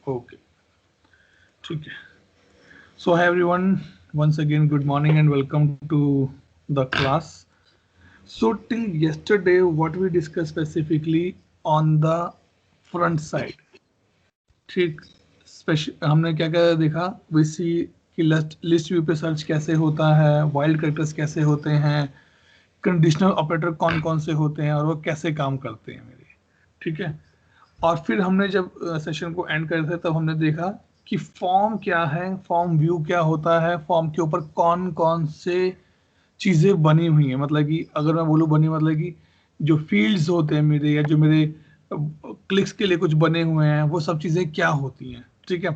Okay, ठीक है. So hi everyone, once again good morning and welcome to the class. So till yesterday what we discussed specifically on the front side, ठीक. Special हमने क्या क्या देखा, we सी कि list view पे search कैसे होता है, वाइल्ड कैरेक्टर्स कैसे होते हैं, कंडीशनल ऑपरेटर कौन कौन से होते हैं और वो कैसे काम करते हैं मेरे, ठीक है. और फिर हमने जब सेशन को एंड कर रहे थे तब हमने देखा कि फॉर्म क्या है, फॉर्म व्यू क्या होता है, फॉर्म के ऊपर कौन कौन से चीज़ें बनी हुई हैं. मतलब कि अगर मैं बोलूँ बनी, मतलब कि जो फील्ड्स होते हैं मेरे, या जो मेरे क्लिक्स के लिए कुछ बने हुए हैं, वो सब चीज़ें क्या होती हैं, ठीक है.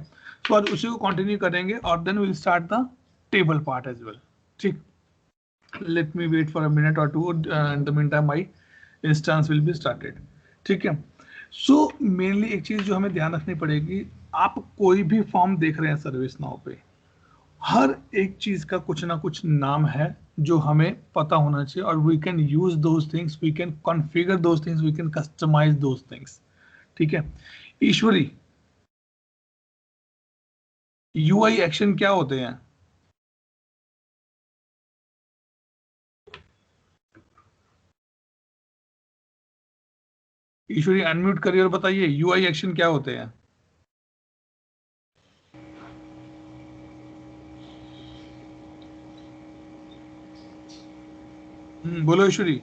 तो आज उसी को कंटिन्यू करेंगे और then will start the table part as well, ठीक. Let me wait for a minute और two, in the mean time my instance will be started, ठीक है. सो मेनली एक चीज़ जो हमें ध्यान रखनी पड़ेगी, आप कोई भी फॉर्म देख रहे हैं सर्विस नाउ पे, हर एक चीज का कुछ ना कुछ नाम है जो हमें पता होना चाहिए, और we can use those things, we can configure those things, we can customise those things, ठीक है. ईश्वरी, यूआई एक्शन क्या होते हैं? ईश्वरी अनम्यूट करिए और बताइए यूआई एक्शन क्या होते हैं. बोलो ईश्वरी.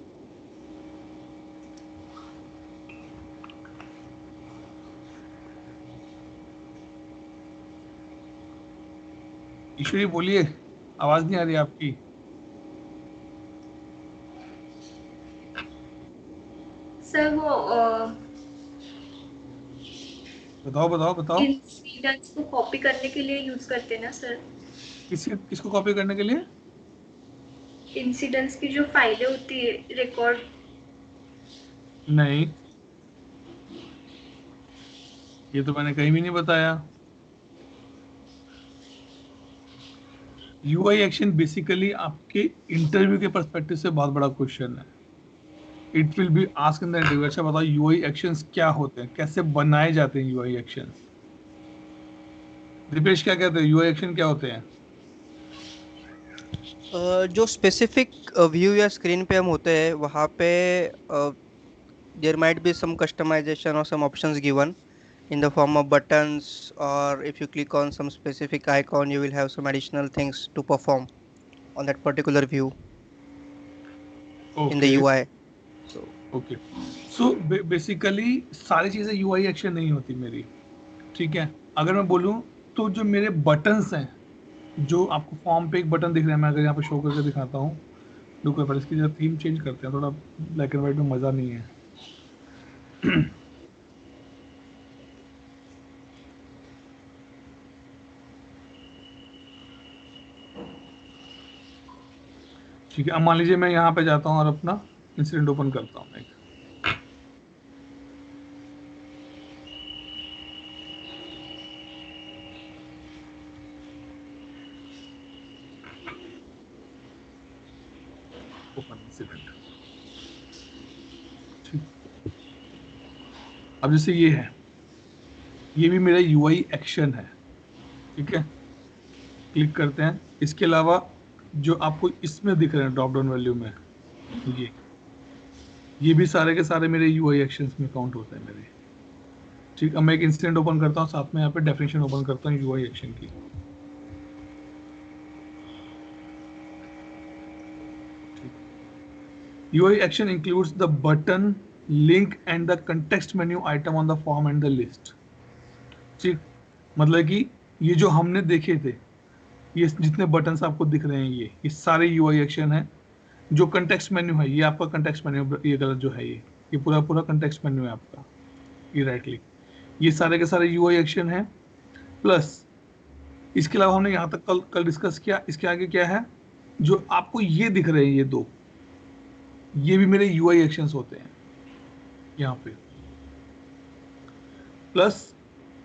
ईश्वरी बोलिए, आवाज नहीं आ रही आपकी. सर वो बताओ बताओ बताओ. इंसिडेंट्स को कॉपी करने के लिए यूज करते हैं ना सर. किसको कॉपी करने के लिए? इंसिडेंट्स की जो फाइलें होती है रिकॉर्ड. नहीं, ये तो मैंने कहीं भी नहीं बताया. यूआई एक्शन बेसिकली आपके इंटरव्यू के पर्सपेक्टिव से बहुत बड़ा क्वेश्चन है. It will be ask in the interview. अच्छा बताओ यूआई एक्शंस क्या होते हैं, कैसे बनाए जाते हैं यूआई एक्शंस. दीपेश क्या कहते हैं, यूआई एक्शन क्या होते हैं? जो स्पेसिफिक व्यू या स्क्रीन पे हम होते हैं वहाँ पे there might be some customization और some options given in the form of buttons, or if you click on some specific icon you will have some additional things to perform on that particular view in the okay UI. So okay. So basically सारी चीज़ें UI action नहीं होती मेरी, ठीक है. अगर मैं बोलूँ तो जो मेरे बटन्स हैं, जो आपको फॉर्म पे एक बटन दिख रहा है, मैं अगर यहाँ पे शो करके दिखाता हूँ, रुको पर इसकी जरा थीम चेंज करते हैं, थोड़ा ब्लैक एंड व्हाइट में मज़ा नहीं है. ठीक है, अब मान लीजिए मैं यहाँ पे जाता हूँ और अपना इंसिडेंट ओपन करता हूँ एक. ओपन इंसिडेंट, ठीक. अब जैसे ये है, ये भी मेरा यूआई एक्शन है, ठीक है. क्लिक करते हैं. इसके अलावा जो आपको इसमें दिख रहे हैं ड्रॉप डाउन वैल्यू में, ये भी सारे के सारे मेरे यूआई एक्शंस में काउंट होते हैं मेरे, ठीक. अब मैं एक इंसिडेंट ओपन करता हूँ, साथ में यहाँ पे डेफिनेशन ओपन करता हूँ यूआई एक्शन की. UI action includes the button, link and the context menu item on the form and the list, ठीक. मतलब कि ये जो हमने देखे थे, ये जितने बटन्स आपको दिख रहे हैं, ये सारे यूआई एक्शन है. जो कंटेक्स्ट मेन्यू है, ये आपका कंटेक्स्ट मेन्यू, ये गलत जो है, ये पूरा पूरा कंटेक्स्ट मेन्यू है आपका, ये राइट क्लिक, ये सारे के सारे यूआई एक्शन है. प्लस इसके अलावा हमने यहाँ तक कल कल डिस्कस किया, इसके आगे क्या है, जो आपको ये दिख रहे हैं ये दो, ये भी मेरे यूआई एक्शंस होते हैं यहाँ पे. प्लस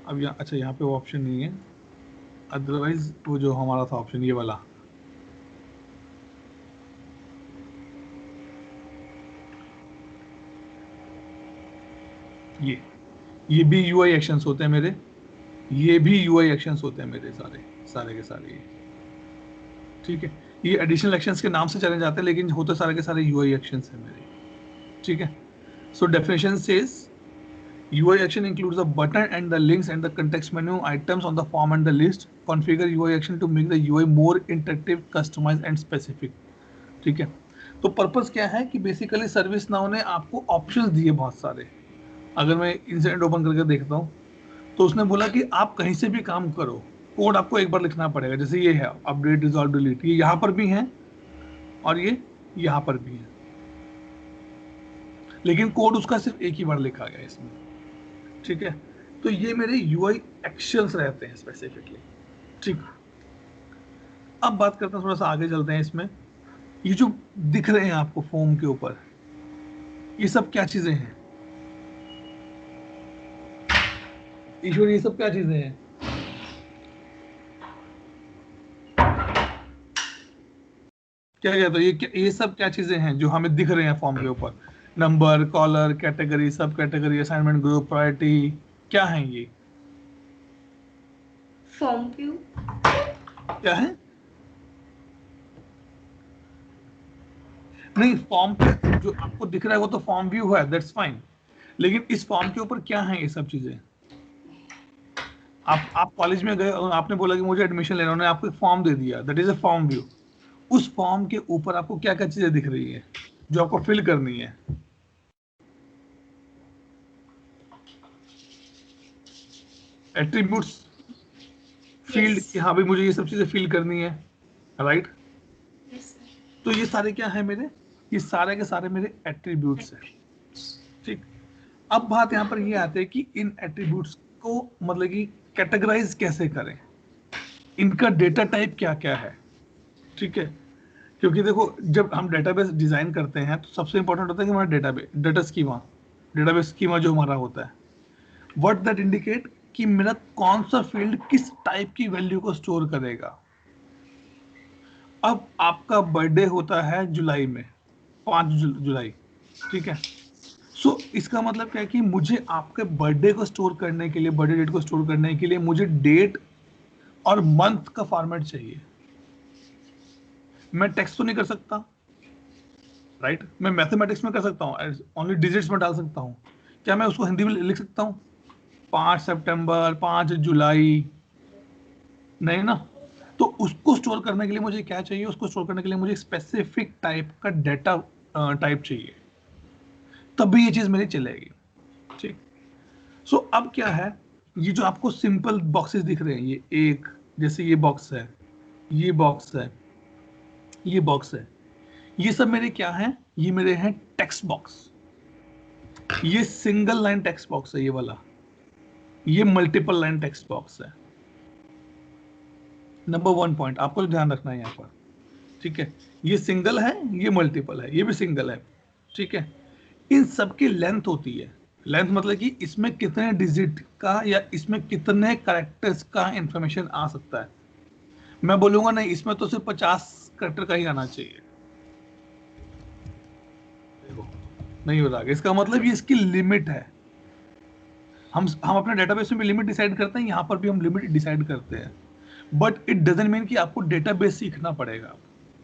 अब यहाँ, अच्छा यहाँ पे वो ऑप्शन नहीं है, अदरवाइज वो जो हमारा था ऑप्शन ये वाला, ये भी यूआई एक्शंस होते हैं मेरे. ये भी यूआई एक्शंस होते हैं मेरे सारे के सारे, ठीक है। ये एडिशनल एक्शंस के नाम से चले जाते हैं, लेकिन होते सारे के सारे यूआई एक्शंस हैं मेरे, ठीक है। So definition says UI action includes the button and the links and the context menu items on the form and the list. Configure UI action to make the UI more interactive, customized and specific. ठीक है। तो purpose क्या है कि basically service now ने आपको options दिए बहुत सारे। अगर मैं इंसिडेंट ओपन करके देखता हूँ तो उसने बोला कि आप कहीं से भी काम करो, कोड आपको एक बार लिखना पड़ेगा। जैसे ये है अपडेट रिजॉल्व डिलीट, ये यहाँ पर भी है और ये यहाँ पर भी है, लेकिन कोड उसका सिर्फ एक ही बार लिखा गया इसमें, ठीक है। तो ये मेरे यूआई एक्शंस रहते हैं स्पेसिफिकली, ठीक। अब बात करते हैं, थोड़ा सा आगे चलते हैं इसमें। ये जो दिख रहे हैं आपको फॉर्म के ऊपर, ये सब क्या चीजें हैं ईश्वर, ये सब क्या चीजें हैं? क्या कहते हो, ये सब क्या चीजें हैं जो हमें दिख रहे हैं फॉर्म के ऊपर? नंबर, कॉलर, कैटेगरी, सब कैटेगरी, असाइनमेंट ग्रुप, प्रायोरिटी, क्या है ये? Form view. क्या है? नहीं, फॉर्म पे जो आपको दिख रहा है वो तो फॉर्म व्यू है, दैट्स फाइन, लेकिन इस फॉर्म के ऊपर क्या है ये सब चीजें? आप कॉलेज में गए और आपने बोला कि मुझे एडमिशन लेना, उन्होंने आपको एक फॉर्म दे दिया, that is a form view. उस फॉर्म के ऊपर आपको क्या क्या चीजें दिख रही है जो आपको फिल करनी है? एट्रीब्यूट्स, फील्ड, कि हाँ भाई मुझे ये सब चीजें फिल करनी है, राइट? तो ये सारे क्या है मेरे? ये सारे के सारे मेरे एट्रीब्यूट्स हैं, ठीक। अब बात यहाँ पर ये आती है कि इन एट्रीब्यूट्स को मतलब कि कैटेगराइज कैसे करें, इनका डेटा टाइप क्या क्या है, ठीक है। क्योंकि देखो, जब हम डेटाबेस डिजाइन करते हैं तो सबसे इंपॉर्टेंट होता है कि हमारा डेटाबेस स्कीमा जो हमारा होता है, व्हाट दैट इंडिकेट कि मेरा कौन सा फील्ड किस टाइप की वैल्यू को स्टोर करेगा। अब आपका बर्थडे होता है जुलाई में, 5 जुलाई, ठीक है। सो इसका मतलब क्या है कि मुझे आपके बर्थडे को स्टोर करने के लिए, बर्थडे डेट को स्टोर करने के लिए मुझे डेट और मंथ का फॉर्मेट चाहिए। मैं टेक्स्ट तो नहीं कर सकता, राइट? मैं मैथमेटिक्स में कर सकता हूँ, ओनली डिजिट्स में डाल सकता हूँ। क्या मैं उसको हिंदी में लिख सकता हूँ 5 सितंबर, 5 जुलाई? नहीं ना। तो उसको स्टोर करने के लिए मुझे क्या चाहिए? उसको स्टोर करने के लिए मुझे स्पेसिफिक टाइप का डेटा टाइप चाहिए, तभी ये चीज मेरी चलेगी, ठीक। सो अब क्या है, ये जो आपको सिंपल बॉक्सेस दिख रहे हैं, ये एक, जैसे ये बॉक्स है, ये बॉक्स है, ये बॉक्स है, ये सब मेरे क्या हैं? ये मेरे हैं टेक्स्ट बॉक्स। ये सिंगल लाइन टेक्स्ट बॉक्स है ये वाला, ये मल्टीपल लाइन टेक्स्ट बॉक्स है। नंबर 1 पॉइंट आपको ध्यान रखना है यहाँ पर, ठीक है। ये सिंगल है, ये मल्टीपल है, ये भी सिंगल है, ठीक है। इन सब की लेंथ होती है, लेंथ मतलब कि इसमें कितने डिजिट का या इसमें कितने कैरेक्टर्स का इंफॉर्मेशन आ सकता है। मैं बोलूंगा नहीं, इसमें तो सिर्फ 50 कैरेक्टर का ही आना चाहिए, देखो नहीं हो रहा। इसका मतलब ये इसकी लिमिट है। हम अपने डेटाबेस में भी लिमिट डिसाइड करते हैं, यहाँ पर भी हम लिमिट डिसाइड करते हैं, बट इट डजंट मीन कि आपको डेटाबेस सीखना पड़ेगा,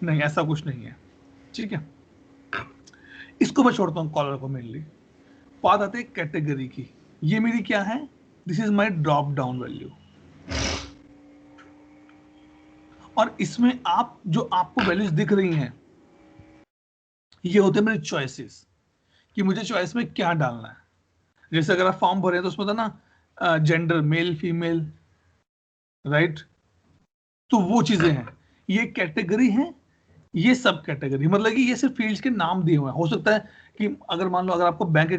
नहीं, ऐसा कुछ नहीं है, ठीक है। इसको मैं छोड़ता हूँ, कॉलर को मेनली। बात आती है कैटेगरी की। ये मेरी क्या है? This is my drop down value, और इसमें आप जो आपको वैल्यूज दिख रही हैं, ये होते हैं मेरे चॉइसेस, कि मुझे चॉइस में क्या डालना है। जैसे अगर आप फॉर्म भरे तो उसमें था ना जेंडर, मेल फीमेल, राइट? तो वो चीजें हैं। ये कैटेगरी है, ये सब कैटेगरी, मतलब कि ये सिर्फ फील्ड्स के नाम दिए हुए हैं। हो सकता है कि अगर मान लो अगर आपको बैंक का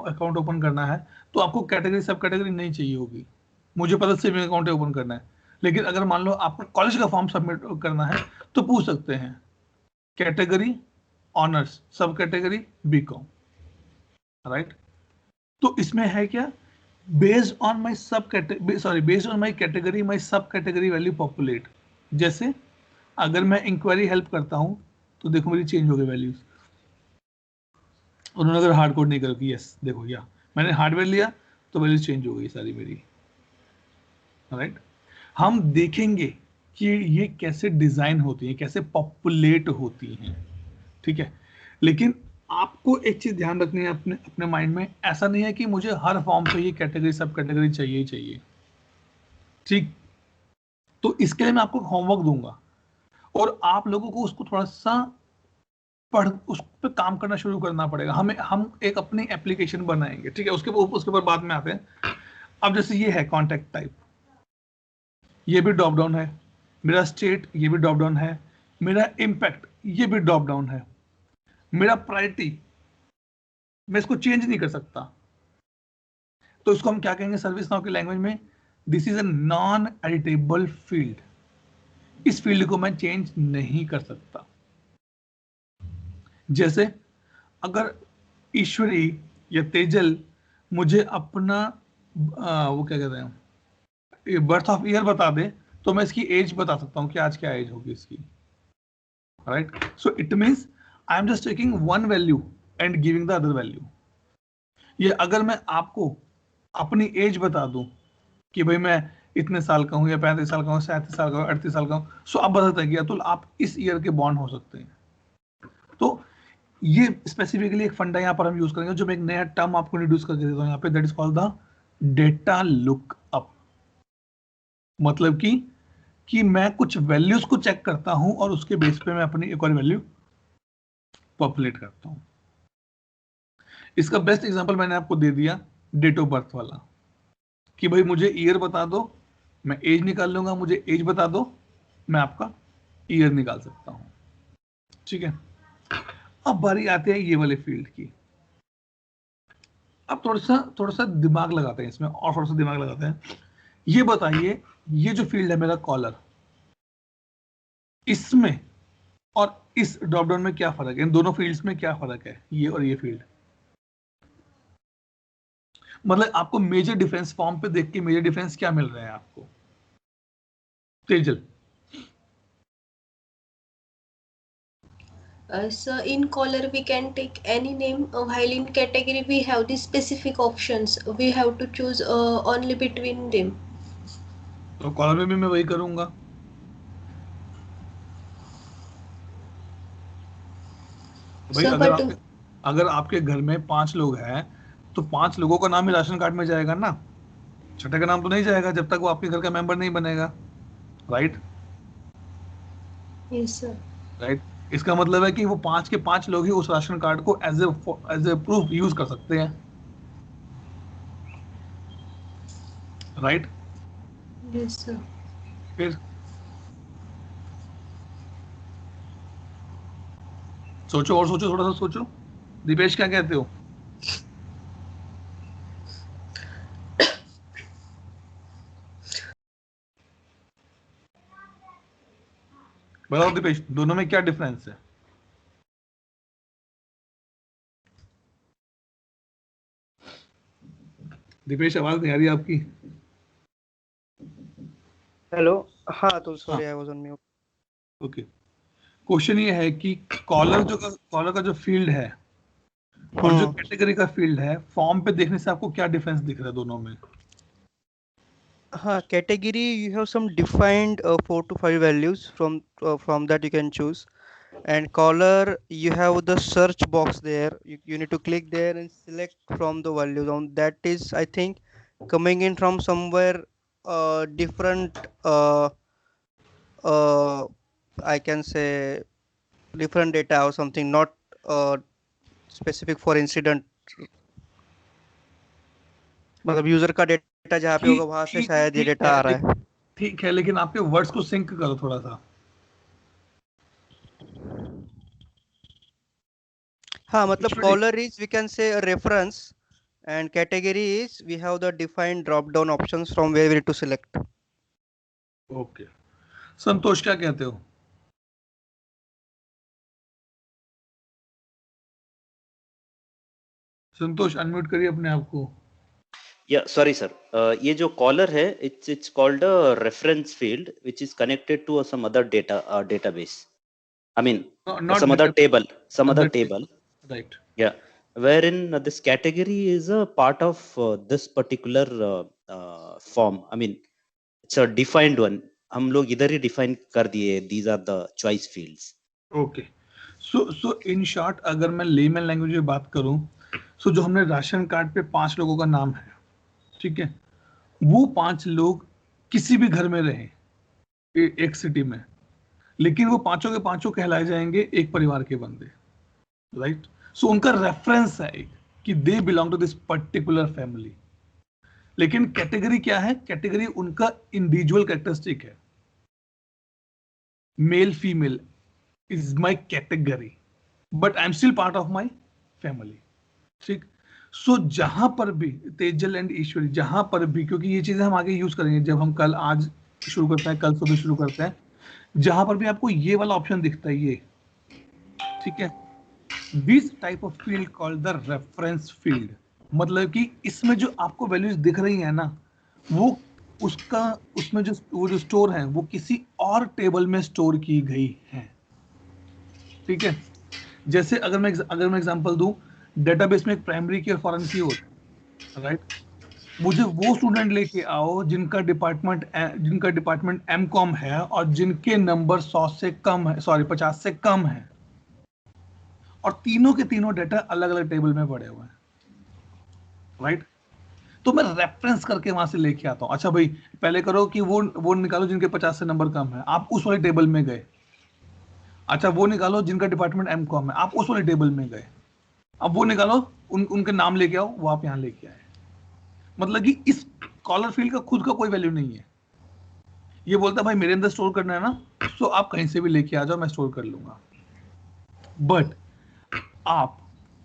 अकाउंट ओपन करना है तो आपको कैटेगरी सब कैटेगरी नहीं चाहिए होगी। मुझे पता सेविंग अकाउंट ओपन करना है, लेकिन अगर मान लो आपको कॉलेज का फॉर्म सबमिट करना है तो पूछ सकते हैं category honours, sub category BCom, right? तो इसमें है क्या? Based on my sub category, sorry, based on my category my sub category value populate. जैसे अगर मैं इंक्वायरी हेल्प करता हूं तो देखो मेरी चेंज हो गई वैल्यूज। उन्होंने अगर हार्ड कोड नहीं कर, यस देखो, या मैंने हार्डवेयर लिया तो वैल्यूज चेंज हो गई सारी मेरी, राइट। हम देखेंगे कि ये कैसे डिजाइन होती है, कैसे पॉपुलेट होती हैं, ठीक है। लेकिन आपको एक चीज ध्यान रखनी है अपने अपने माइंड में, ऐसा नहीं है कि मुझे हर फॉर्म पे ये कैटेगरी सब कैटेगरी चाहिए ही चाहिए, ठीक। तो इसके लिए मैं आपको होमवर्क दूंगा और आप लोगों को उसको थोड़ा सा पढ़ उस पर काम करना शुरू करना पड़ेगा। हम एक अपनी एप्लीकेशन बनाएंगे, ठीक है। उसके ऊपर बाद में आते हैं। अब जैसे ये है कॉन्टैक्ट टाइप, ये भी ड्रॉप डाउन है। मेरा स्टेट, ये भी ड्रॉप डाउन है। मेरा इम्पैक्ट, ये भी ड्रॉप डाउन है। मेरा प्रायोरिटी, मैं इसको चेंज नहीं कर सकता। तो इसको हम क्या कहेंगे सर्विस नाउ की लैंग्वेज में? This is a non editable field. इस फील्ड को मैं चेंज नहीं कर सकता। जैसे अगर ईश्वरी या तेजल मुझे अपना वो क्या कहते हैं बर्थ ऑफ ईयर बता दे, तो मैं इसकी एज बता सकता हूं कि आज क्या एज होगी इसकी, right. So it means I am just taking one value and giving the other value. ये अगर मैं आपको अपनी एज बता दूं कि भाई मैं इतने साल का हूं या 35 साल का हूं, 37 साल का हूं, 38 साल का हूं, सो आप बता सकते हैं कि आप इस ईयर के बॉर्न हो सकते हैं। तो ये स्पेसिफिकली एक फंडा यहाँ पर हम यूज करेंगे, जो मैं एक नया टर्म आपको इंट्रोड्यूस करके देता हूँ यहाँ पे, that is called the data look up. मतलब कि मैं कुछ वैल्यूज को चेक करता हूं और उसके बेस पे मैं अपनी एक और वैल्यू पॉपुलेट करता हूं। इसका बेस्ट एग्जांपल मैंने आपको दे दिया, डेट ऑफ बर्थ वाला, कि भाई मुझे ईयर बता दो, मैं एज निकाल लूंगा। मुझे एज बता दो, मैं आपका ईयर निकाल सकता हूं, ठीक है। अब बारी आते हैं ये वाले फील्ड की। अब थोड़ा सा दिमाग लगाते हैं इसमें, और थोड़ा सा दिमाग लगाते हैं। ये बताइए, ये जो फील्ड है मेरा कॉलर, इसमें और इस ड्रॉप डाउन में क्या फर्क है? इन दोनों फील्ड्स में क्या फर्क है, ये और ये फील्ड? मतलब आपको मेजर डिफरेंस फॉर्म पे देख के मेजर डिफरेंस क्या मिल रहा है आपको? Tejal. So in color we can take any name, while in category we have the specific options. We have to choose only between them. तो कॉलर में भी मैं वही करूंगा। भाई So अगर but अगर आपके घर में 5 लोग हैं, तो 5 लोगों का नाम ही राशन कार्ड में जाएगा ना, छठे का नाम तो नहीं जाएगा जब तक वो आपके घर का मेंबर नहीं बनेगा, राइट। yes sir. राइट। इसका मतलब है कि वो 5 के 5 लोग ही उस राशन कार्ड को एज ए प्रूफ यूज कर सकते हैं, राइट। Yes sir. फिर सोचो और सोचो, थोड़ा सा सोचो। दीपेश क्या कहते हो? बताओ दीपेश, दोनों में क्या डिफरेंस है? दीपेश आवाज नहीं आ रही आपकी। हेलो, हाँ तो हाँ, sorry I was on mute. Okay. Question ये है कि कॉलर का जो फील्ड है और जो कैटेगरी का फील्ड है, फॉर्म पे देखने से आपको क्या डिफरेंस दिख रहा है दोनों में? हाँ, category you have some defined 4 to 5 values from that you can choose, and caller you have the search box there. You need to click there and select from the values. On that is I think coming in from somewhere different I can say different data or something, not specific for incident. मतलब user का data जहाँ पे होगा वहां से शायद ये data आ रहा है। ठीक है, लेकिन आपके वर्ड्स को सिंक करो थोड़ा सा। हाँ मतलब caller is we can say reference and category is we have the defined drop down options from where we need to select. Okay, Santosh क्या कहते हो? संतोष अनम्यूट करिए अपने आप को। Yeah, sorry, sir. ये जो caller है, it's called a reference field, which is connected to some other database. I mean, Not some other table, some other database. table. Right. Yeah, wherein this category is a part of this particular form. I mean, it's a defined one, हम लोग इधर ही define कर दिए, these are the choice fields. Okay, so in short अगर मैं lemon language में बात करूं, सो जो हमने राशन कार्ड पे 5 लोगों का नाम है, ठीक है, वो 5 लोग किसी भी घर में रहे एक सिटी में, लेकिन वो पांचों के पांचों कहलाए जाएंगे एक परिवार के बंदे, राइट। सो उनका रेफरेंस है एक कि they belong to this particular family. लेकिन कैटेगरी क्या है? कैटेगरी उनका इंडिविजुअल कैरेक्टरिस्टिक है। Male female is my category, but I am still part of my family, ठीक। सो जहां पर भी तेजल एंड ईश्वरी, जहां पर भी, क्योंकि ये चीजें हम आगे यूज करेंगे जब हम कल, आज शुरू करते हैं, कल सुबह शुरू करते हैं, जहां पर भी आपको ये वाला ऑप्शन दिखता है ये, ठीक है, this type of field called the reference field. मतलब कि इसमें जो आपको वैल्यूज दिख रही है ना, वो उसका, उसमें जो वो जो स्टोर है वो किसी और टेबल में स्टोर की गई है, ठीक है। जैसे अगर मैं एग्जांपल दूं, डेटाबेस में एक प्राइमरी की और फॉरेन की होती है, राइट। मुझे वो स्टूडेंट लेके आओ जिनका डिपार्टमेंट एमकॉम है और जिनके नंबर 100 से कम है, सॉरी 50 से कम है, और तीनों के तीनों डेटा अलग अलग टेबल में पड़े हुए हैं, राइट। तो मैं रेफरेंस करके वहां से लेके आता हूं। अच्छा भाई, पहले करो कि वो निकालो जिनके 50 से नंबर कम है, आप उस वाले टेबल में गए। अच्छा, वो निकालो जिनका डिपार्टमेंट एमकॉम है, आप उस वाले टेबल में गए। अब वो निकालो, उनके नाम लेके आओ, वो आप यहां लेके आए। मतलब कि इस कॉलर फील्ड का खुद का कोई वैल्यू नहीं है। ये बोलता है भाई मेरे अंदर स्टोर करना है ना, तो आप कहीं से भी लेके आ जाओ, मैं स्टोर कर लूंगा। बट आप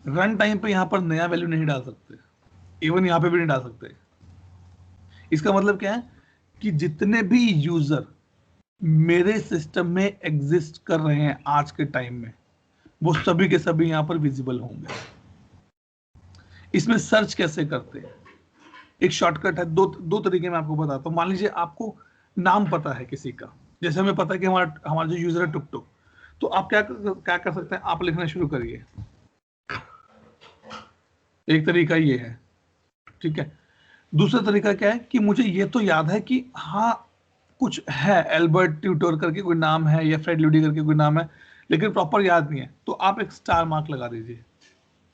रन टाइम पे यहां पर नया वैल्यू नहीं डाल सकते, इवन यहां पे भी नहीं डाल सकते। इसका मतलब क्या है कि जितने भी यूजर मेरे सिस्टम में एग्जिस्ट कर रहे हैं आज के टाइम में, वो सभी के सभी यहां पर विजिबल होंगे। इसमें सर्च कैसे करते हैं? एक शॉर्टकट है, दो तरीके में आपको बताता हूं। मान लीजिए आपको नाम पता है किसी का, जैसे हमें पता है कि हमारा जो यूजर है टुक टुक, तो आप क्या कर सकते हैं? आप लिखना शुरू करिए। एक तरीका ये है, ठीक है। दूसरा तरीका क्या है कि मुझे ये तो याद है कि हाँ कुछ है, एल्बर्ट ट्यूटर करके कोई नाम है या फ्रेड ल्यूडी करके कोई नाम है, लेकिन प्रॉपर याद नहीं है, तो आप एक स्टार मार्क लगा दीजिए।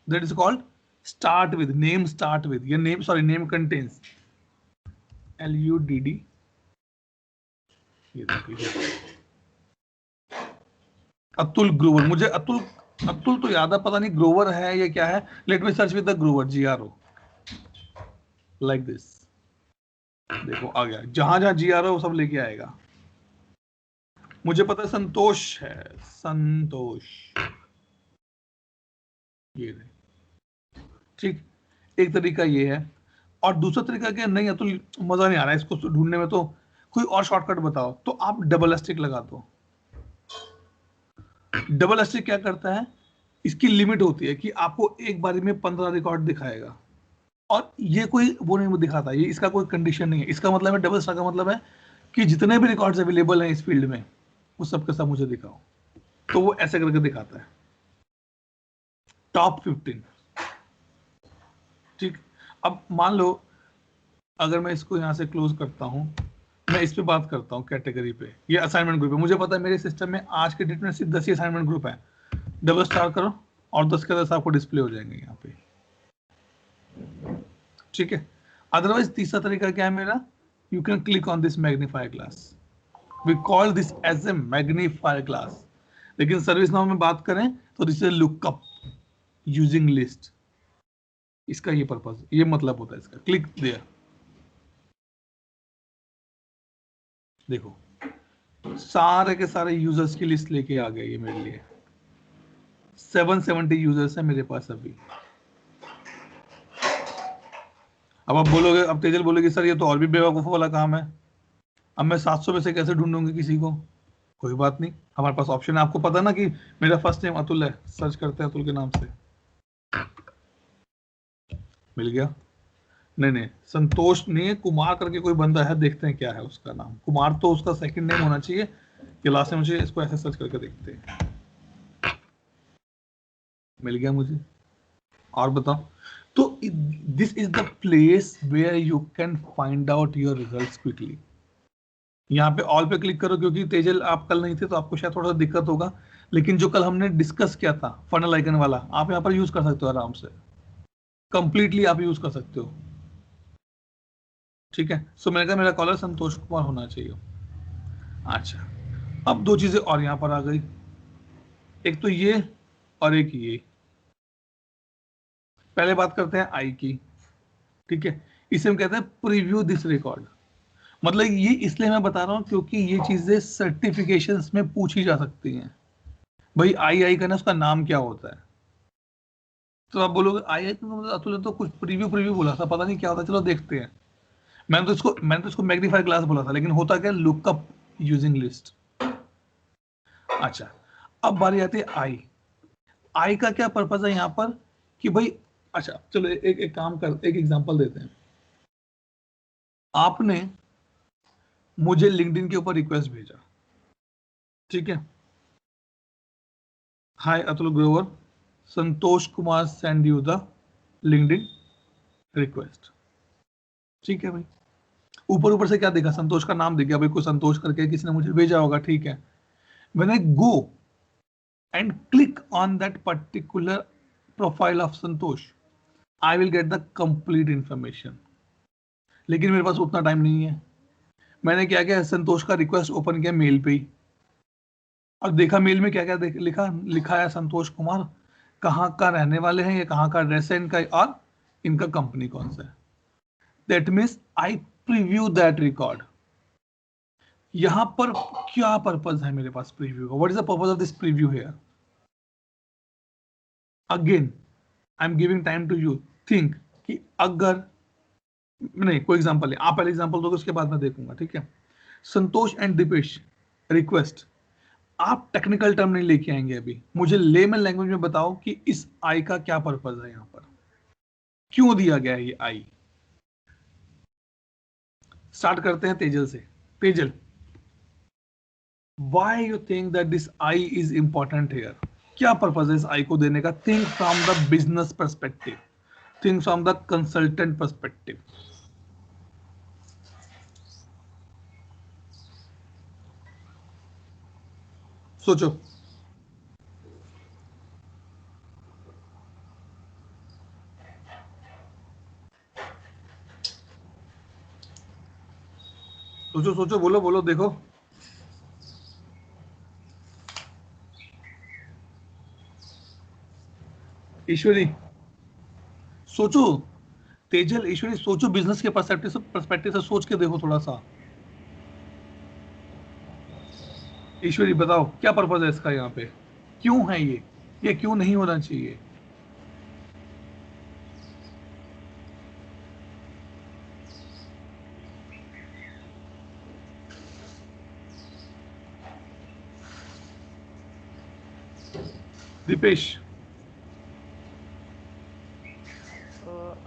That is called start with, name start with, या name, sorry, name contains, LUDD। ये देखिए, अतुल ग्रोवर। मुझे अतुल तो याद है, पता नहीं ग्रोवर है या क्या है। Let me search with the Grover, GRO, like this. देखो आ गया, जहां जहां GRO वो सब लेके आएगा। मुझे पता है संतोष है, संतोष, ये ठीक। एक तरीका ये है, और दूसरा तरीका क्या, नहीं अतुल मजा नहीं आ रहा है इसको ढूंढने में, तो कोई और शॉर्टकट बताओ, तो आप डबल एस्टिक लगा दो। डबल एस्टिक क्या करता है, इसकी लिमिट होती है कि आपको एक बारी में 15 रिकॉर्ड दिखाएगा, और ये कोई वो नहीं दिखाता, ये इसका कोई कंडीशन नहीं है। इसका मतलब है, डबल स्टार का मतलब है कि जितने भी रिकॉर्ड्स अवेलेबल हैं इस फील्ड में, वो सबके सब मुझे दिखाओ। तो वो ऐसे करके दिखाता है, टॉप 15, ठीक। अब मान लो अगर मैं इसको यहां से क्लोज करता हूं, मैं इस पे बात करता हूं कैटेगरी पे, ये असाइनमेंट ग्रुप है। मुझे पता है मेरे सिस्टम में आज के डेट में सिर्फ 10 ही असाइनमेंट ग्रुप है। डबल स्टार करो और 10 के 10 आपको डिस्प्ले हो जाएंगे यहाँ पे, ठीक है। अदरवाइज तीसरा तरीका क्या है मेरा, you can click on this magnifier glass, we call this as a magnifier glass. लेकिन सर्विस नाउ में बात करें तो this is lookup using list. इसका ये पर्पस, ये मतलब होता है इसका। क्लिक देयर, देखो सारे के सारे यूजर्स की लिस्ट लेके आ गए ये मेरे लिए। 770 यूजर्स है मेरे पास अभी। अब आप बोलोगे, अब तेजल बोलेगी सर ये तो और भी बेवकूफ वाला काम है, अब मैं 700 में से कैसे ढूंढूंगी किसी को? कोई बात नहीं, हमारे पास ऑप्शन है। आपको पता ना कि मेरा फर्स्ट नेम अतुल है, सर्च करते हैं अतुल के नाम से, मिल गया। नहीं, संतोष नहीं, कुमार करके कोई बंदा है, देखते हैं क्या है उसका नाम। कुमार तो उसका सेकंड नेम होना चाहिए कि लास्ट नेम चाहिए, इसको ऐसे सर्च करके देखते हैं। मिल गया मुझे। और बताओ, तो this is the place where you can find out your results quickly. यहाँ पे ऑल पे क्लिक करो, क्योंकि तेजल आप कल नहीं थे तो आपको शायद थोड़ा सा दिक्कत होगा, लेकिन जो कल हमने डिस्कस किया था फनल आइकन वाला, आप यहाँ पर यूज कर सकते हो आराम से, कंप्लीटली आप यूज कर सकते हो। ठीक है, सो मैंने कहा मेरा कॉलर संतोष कुमार होना चाहिए। अच्छा, अब दो चीजें और यहाँ पर आ गई, एक तो ये और एक ये। पहले बात करते हैं आई की। ठीक है, इसे हम कहते हैं प्रीव्यू दिस रिकॉर्ड। मतलब ये इसलिए मैं बता रहा हूँ क्योंकि ये चीजें सर्टिफिकेशंस में पूछी जा सकती हैं। भाई आई का ना उसका नाम क्या होता है, तो आप बोलोगे आई तो अतुल ने तो कुछ प्रीव्यू प्रीव्यू बोला था, पता नहीं क्या होता, चलो देखते हैं। मैंने तो इसको मैग्नीफाई ग्लास बोला था, लेकिन होता क्या, लुकअप यूजिंग लिस्ट। अच्छा, अब बारी आती है आई का क्या पर्पज है यहाँ पर कि भाई, अच्छा चलो एक काम कर, एक एग्जांपल देते हैं। आपने मुझे लिंक्डइन के ऊपर रिक्वेस्ट भेजा, ठीक है, hi Atul Grover, Santosh Kumar send you the LinkedIn request. ठीक है भाई, ऊपर ऊपर से क्या देखा, संतोष का नाम दिख गया, भाई कोई संतोष करके किसी ने मुझे भेजा होगा। ठीक है, when I go and click on that particular profile of Santosh, I will get the complete information। लेकिन मेरे पास उतना टाइम नहीं है। मैंने क्या किया, संतोष का रिक्वेस्ट ओपन किया मेल पे ही, और देखा मेल में क्या क्या लिखा है, संतोष कुमार कहाँ का रहने वाले हैं, ये कहाँ का एड्रेस है इनका, और इनका कंपनी कौन सा है। That means I preview that record. यहां पर क्या पर्पज है मेरे पास प्रीव्यू का, what is the purpose of this preview here. Again I am giving time to you think कि अगर नहीं, कोई एग्जांपल है, आप पहले एग्जांपल दोगे उसके बाद मैं देखूंगा। ठीक है, संतोष एंड दीपेश रिक्वेस्ट, आप टेक्निकल टर्म नहीं लेके आएंगे अभी, मुझे लेमन लैंग्वेज में बताओ कि इस आई का क्या पर्पज है, यहां पर क्यों दिया गया है ये आई। स्टार्ट करते हैं तेजल से। Tejal, why you think that this I is important here? क्या पर्पज है इस आई को देने का? Think from the business perspective, think from the consultant perspective. सोचो। सोचो सोचो, बोलो बोलो, देखो। ईश्वरी सोचो, तेजल ईश्वरी सोचो, बिजनेस के पर्सपेक्टिव से सोच के देखो थोड़ा सा। ईश्वरी बताओ क्या पर्पज है इसका, यहाँ पे क्यों है ये क्यों नहीं होना चाहिए। Dipesh,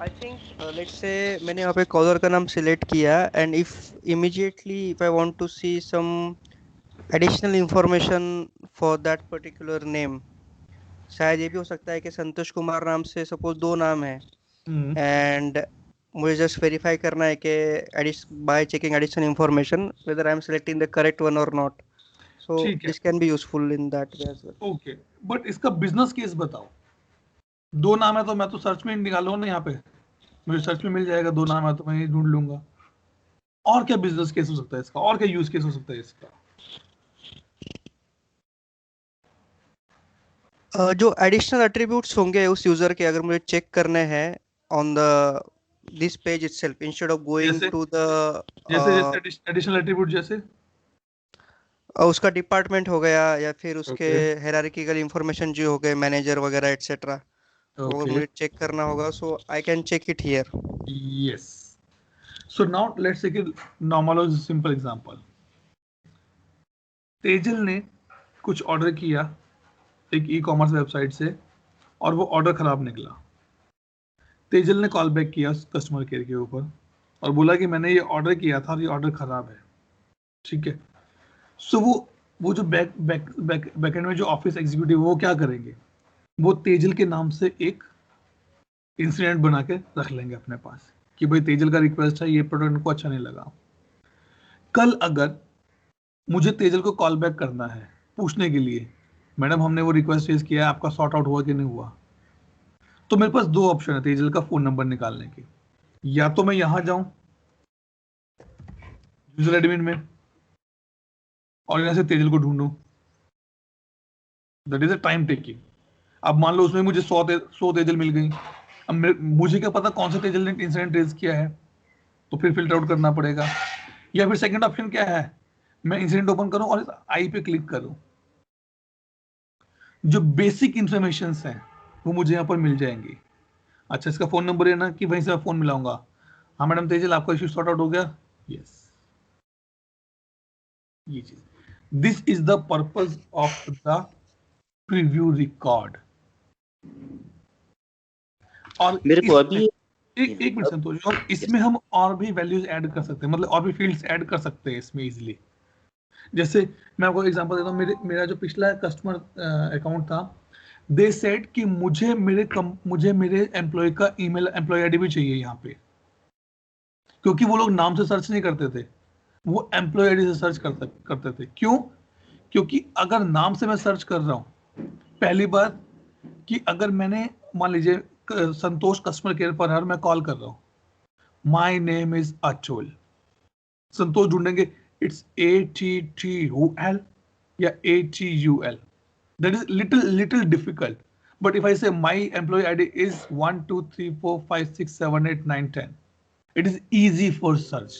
I think let's say मैंने यहाँ पे कॉलर का नाम सिलेक्ट किया, and if immediately if I want to see some additional information for that particular name, शायद ये भी हो सकता है कि संतोष कुमार नाम से सपोज 2 नाम है, एंड मुझे जस्ट वेरीफाई करना है कि by checking additional information whether I am selecting the correct one और not, so this can be useful in that way as well. Okay, but इसका बिजनेस केस बताओ। 2 नाम है तो मैं तो सर्च में निकालूंगा ना, यहाँ पे मुझे सर्च में मिल जाएगा, 2 नाम है तो मैं ढूंढ लूंगा। और क्या बिजनेस केस हो सकता है इसका, और क्या यूज केस हो सकता है इसका? जो एडिशनल एट्रीब्यूट्स होंगे उस यूजर के, अगर मुझे चेक करने हैं on the this page itself instead of going to the जैसे एडिशनल एट्रीब्यूट जैसे उसका डिपार्टमेंट हो गया, या फिर उसके हायरार्किकल इंफॉर्मेशन जो हो गए, मैनेजर वगैरह एटसेट्रा, वो मुझे चेक करना होगा, so I can check it here. Yes, so now let's take a normal और सिंपल एग्जांपल। तेजल ने कुछ ऑर्डर किया एक ई कॉमर्स वेबसाइट से, और वो ऑर्डर खराब निकला। तेजल ने कॉल बैक किया कस्टमर केयर के ऊपर और बोला कि मैंने ये ऑर्डर किया था और ये ऑर्डर खराब है। ठीक है, सो वो जो बैकएंड में जो ऑफिस एग्जीक्यूटिव वो क्या करेंगे, वो तेजल के नाम से एक इंसिडेंट बना के रख लेंगे अपने पास कि भाई तेजल का रिक्वेस्ट है, ये प्रोडक्ट को अच्छा नहीं लगा। कल अगर मुझे तेजल को कॉल बैक करना है पूछने के लिए, मैडम हमने वो रिक्वेस्ट रेज किया है, आपका सॉर्ट आउट हुआ कि नहीं हुआ। तो मेरे पास दो ऑप्शन है तेजल का फोन नंबर निकालने के, या तो मैं यहां जाऊं यूजर एडमिन में और यहां से तेजल को ढूंढूं, that is a time taking. अब मान लो उसमें मुझे 100 तेजल मिल गई, अब मुझे क्या पता कौन से तेजल ने इंसिडेंट रेज किया है, तो फिर फिल्टर आउट करना पड़ेगा। या फिर सेकंड ऑप्शन क्या है, मैं इंसिडेंट ओपन करूं और इस आई पे क्लिक करूं, जो बेसिक इंफॉर्मेशन हैं वो मुझे यहाँ पर मिल जाएंगी। अच्छा, इसका फोन नंबर है ना कि वहीं से मैं फोन मिलाऊंगा, हाँ मैडम तेजल आपका इश्यू सॉर्ट आउट हो गया, यस। ये चीज, this is the purpose of the preview record. और मेरे को अभी एक मिनट संतोष, और इसमें हम और भी वैल्यूज ऐड कर सकते हैं, मतलब और भी फील्ड्स ऐड कर सकते हैं इसमें इजीली। जैसे मैं आपको एग्जांपल देता हूँ, मेरा जो पिछला कस्टमर अकाउंट था, दे सेड कि मुझे मेरे एम्प्लॉय का ईमेल एम्प्लॉय आईडी भी चाहिए यहाँ पे, क्योंकि वो लोग नाम से सर्च नहीं करते थे, वो एम्प्लॉय आईडी से सर्च करते थे। क्यों? क्योंकि अगर नाम से मैं सर्च कर रहा हूँ, पहली बात कि अगर मैंने मान लीजिए संतोष कस्टमर केयर पर है और मैं कॉल कर रहा हूँ, माई नेम इज अचुल, संतोष ढूंढेंगे इट्स ATTUL या ATUL, that is little difficult. But if I say my employee ID is 1 2 3 4 5 6 7 8 9 10, it is easy for search.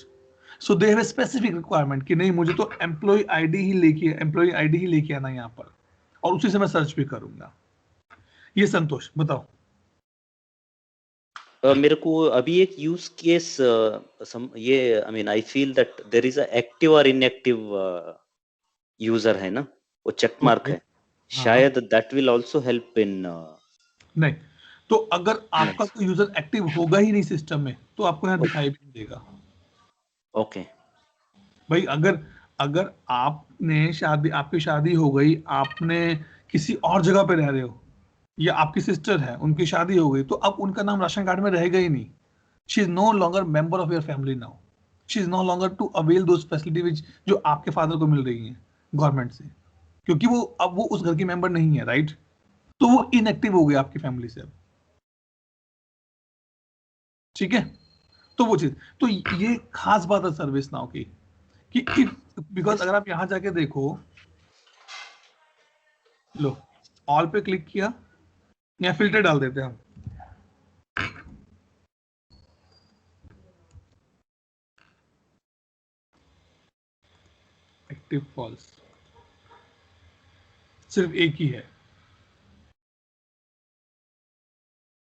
So they have a specific requirement कि नहीं मुझे तो employee ID ही लेके आना यहाँ पर, और उसी से मैं सर्च भी करूंगा। ये संतोष बताओ। मेरे को अभी एक यूज केस ये I mean I feel that there is a active और इनएक्टिव यूजर है ना, वो चेक मार्क Okay. है, शायद that will also help in. नहीं, तो अगर आपका कोई यूजर एक्टिव होगा ही नहीं सिस्टम में, तो आपको यहाँ दिखाई भी नहीं देगा। ओके भाई अगर अगर आपकी शादी हो गई, आपने किसी और जगह पे रह रहे हो, या आपकी सिस्टर है उनकी शादी हो गई, तो अब उनका नाम राशन कार्ड में रहेगा ही नहीं। She is no longer member of your family now, she is no longer to avail those facility which जो आपके फादर को मिल रही है गवर्नमेंट से, क्योंकि वो उस घर की मेंबर नहीं है, राइट? तो वो इनएक्टिव हो गया आपकी फैमिली से अब, ठीक है? तो वो चीज, तो ये खास बात है सर्विस नाउ की कि बिकॉज अगर आप यहां जाके देखो, लो ऑल पे क्लिक किया, या फिल्टर डाल देते हैं हम, एक्टिव फॉल्स, सिर्फ एक ही है,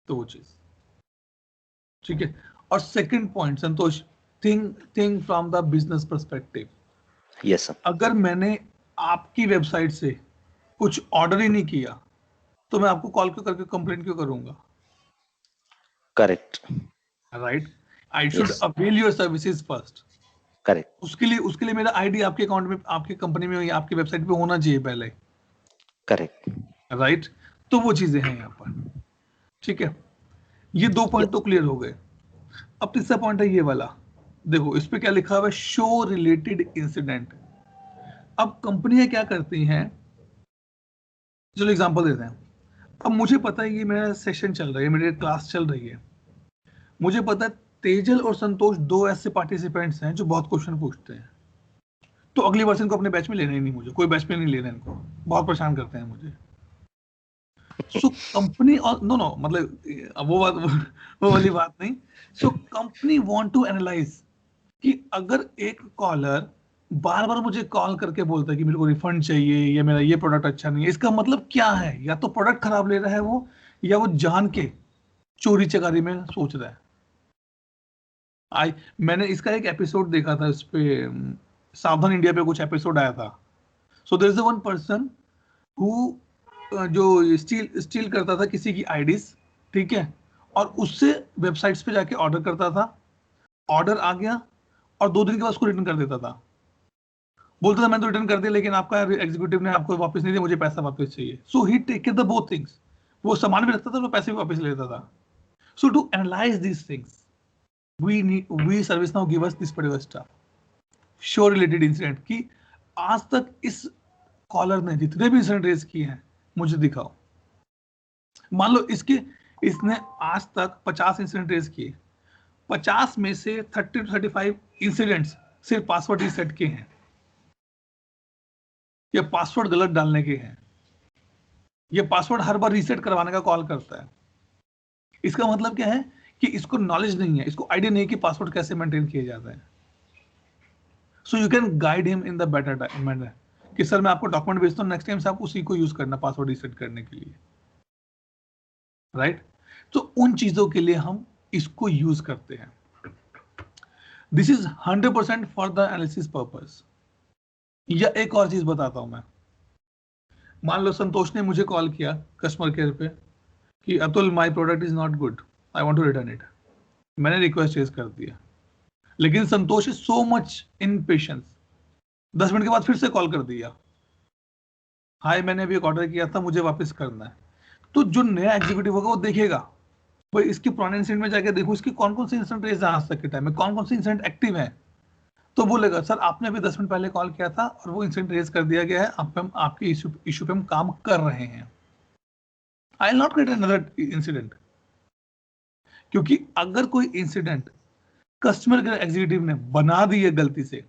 तो वो चीज, ठीक है। और second point Santosh, think from the business perspective. Yes sir, अगर मैंने आपकी वेबसाइट से कुछ ऑर्डर ही नहीं किया, तो मैं आपको कॉल क्यों करके कंप्लेंट क्यों करूंगा, correct right? I should avail your services first. Correct उसके लिए मेरा आईडी आपके अकाउंट में, आपकी कंपनी में या आपकी वेबसाइट पे होना चाहिए पहले, करेक्ट राइट? तो वो चीजें हैं यहाँ पर, ठीक है। ये दो पॉइंट तो क्लियर हो गए। अब तीसरा पॉइंट है ये वाला, देखो इस पे क्या लिखा हुआ है, शो रिलेटेड इंसिडेंट। अब कंपनियां क्या करती हैं, चलो एग्जांपल देते हैं। अब मुझे पता है ये मेरा सेशन चल रहा है, मेरी क्लास चल रही है, मुझे पता है तेजल और संतोष दो ऐसे पार्टिसिपेंट्स हैं जो बहुत क्वेश्चन पूछते हैं, तो अगली बार से इनको अपने बैच में लेना ही नहीं, मुझे कोई बैच में नहीं लेना इनको, बहुत परेशान करते हैं मुझे। सो कंपनी, और नो मतलब वो वाली बात नहीं। So company want to analyse कि अगर एक कॉलर बार बार मुझे कॉल करके बोलता है कि मेरे को रिफंड चाहिए या मेरा ये प्रोडक्ट अच्छा नहीं है, इसका मतलब क्या है? या तो प्रोडक्ट खराब ले रहा है वो, या वो जान के चोरी चकारी में सोच रहा है। मैंने इसका एक एपिसोड देखा था, इस पे सावधान इंडिया पे कुछ एपिसोड आया था। So there is one person who जो स्टील करता था किसी की आईडीज, ठीक है, और उससे वेबसाइट्स पे जाके ऑर्डर करता था, ऑर्डर आ गया और 2 दिन के बाद उसको रिटर्न कर देता था, बोलता था मैंने तो रिटर्न कर दिया लेकिन आपका एग्जीक्यूटिव ने आपको वापस नहीं दिया, मुझे पैसा वापस चाहिए। So he take care the both things, वो सामान भी रखता था और पैसे भी वापस लेता था। So to analyse this things we ServiceNow give us this particular stuff, show related incident, कि आज तक इस कॉलर ने जितने भी इंसिडेंट रेज किए हैं मुझे दिखाओ। मान लो इसने आज तक 50 इंसिडेंट रेज किए, 50 में से 30 to 35 इंसिडेंट्स सिर्फ पासवर्ड रीसेट के हैं या पासवर्ड गलत डालने के हैं, ये पासवर्ड हर बार रीसेट करवाने का कॉल करता है। इसका मतलब क्या है कि इसको नॉलेज नहीं है, इसको आइडिया नहीं है कि पासवर्ड कैसे मेंटेन किया जाता है। So you can guide him in the better manner कि सर मैं आपको डॉक्यूमेंट भेजता हूँ, नेक्स्ट टाइम से आप उसी को यूज करना पासवर्ड रीसेट करने के लिए, राइट? तो उन चीजों के लिए हम इसको यूज करते हैं। This is 100% for the analysis purpose. या एक और चीज बताता हूं मैं, मान लो संतोष ने मुझे कॉल किया कस्टमर केयर पे कि Atul my product is not good, I want to return it. मैंने रिक्वेस्ट रेज कर दिया, लेकिन Santosh is so much impatience, 10 minute के बाद फिर से कॉल कर दिया, हाय मैंने अभी एक ऑर्डर किया था, मुझे वापस करना है। तो जो नया एग्जीक्यूटिव होगा वो देखेगा भाई इसकी पुराने इंसिडेंट में जाके देखो इसकी कौन कौन से इंसिडेंट रेज आज तक के टाइम में, कौन कौन से इंसिडेंट एक्टिव है। तो बोलेगा सर आपने अभी 10 मिनट पहले कॉल किया था और वो इंसिडेंट रेज कर दिया गया है, आपके इशू पे हम काम कर रहे हैं, I will not create another incident. क्योंकि अगर कोई इंसिडेंट कस्टमर केयर एग्जीक्यूटिव ने बना दी है गलती से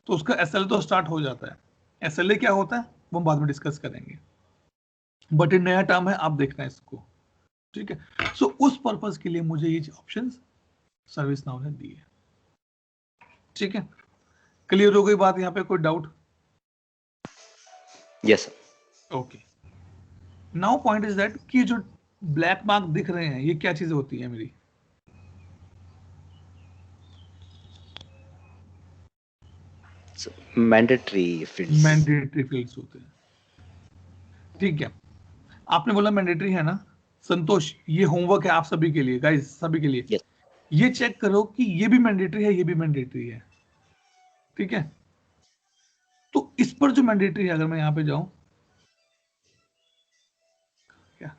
तो उसका एसएलए तो स्टार्ट हो जाता है। एसएलए क्या होता है वो बाद में डिस्कस करेंगे, बट ये नया टर्म है, आप देखना है इसको, ठीक है? सो उस पर्पस के लिए मुझे ये ऑप्शंस सर्विस नाउ ने दी है, ठीक है? क्लियर हो गई बात? यहाँ पे कोई doubt? Yes sir. Okay, now point is that कि जो ब्लैक मार्क दिख रहे हैं ये क्या चीजें होती है मेरी? Mandatory fields. मैंडेटरी फील्ड्स होते हैं, ठीक है? आपने बोला मैंडेटरी है ना संतोष, ये होमवर्क है आप सभी के लिए, गाइस सभी के लिए। Yes. ये चेक करो कि ये भी मैंडेटरी है, ये भी मैंडेटरी है, ठीक है? तो इस पर जो मैंडेटरी है, अगर मैं यहां पे जाऊं, क्या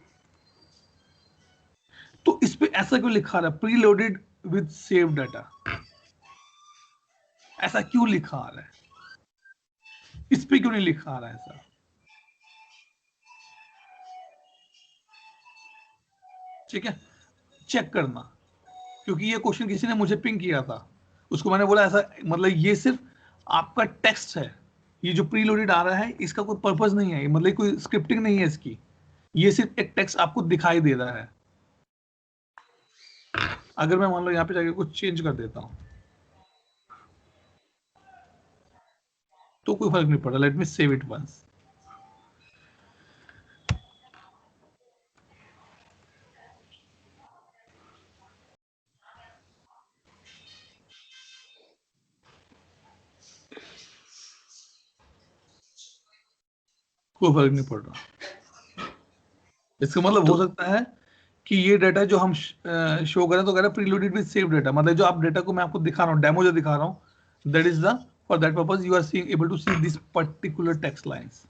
तो इस पे ऐसा क्यों लिखा रहा है प्रीलोडेड विद सेव डाटा? ऐसा क्यों लिखा आ रहा है? इस पे क्यों नहीं लिखा आ रहा है ऐसा? ठीक है, चेक करना, क्योंकि ये क्वेश्चन किसी ने मुझे पिंग किया था, उसको मैंने बोला ऐसा मतलब ये सिर्फ आपका टेक्स्ट है, ये जो प्रीलोडेड आ रहा है इसका कोई पर्पस नहीं है, मतलब कोई स्क्रिप्टिंग नहीं है इसकी, ये सिर्फ एक टेक्स्ट आपको दिखाई दे रहा है। अगर मैं मान लो यहाँ पे जाके कुछ चेंज कर देता हूं तो कोई फर्क नहीं पड़ा। Let me save it once. कोई फर्क नहीं पड़ रहा। इसका मतलब हो सकता है कि ये डाटा जो हम शो करें तो कह रहे हैं प्रीलोडेड विद सेव डाटा, मतलब जो आप डाटा को मैं आपको दिखा रहा हूँ, डेमो जो दिखा रहा हूँ, that is the for that purpose you are seeing able to see this particular text lines,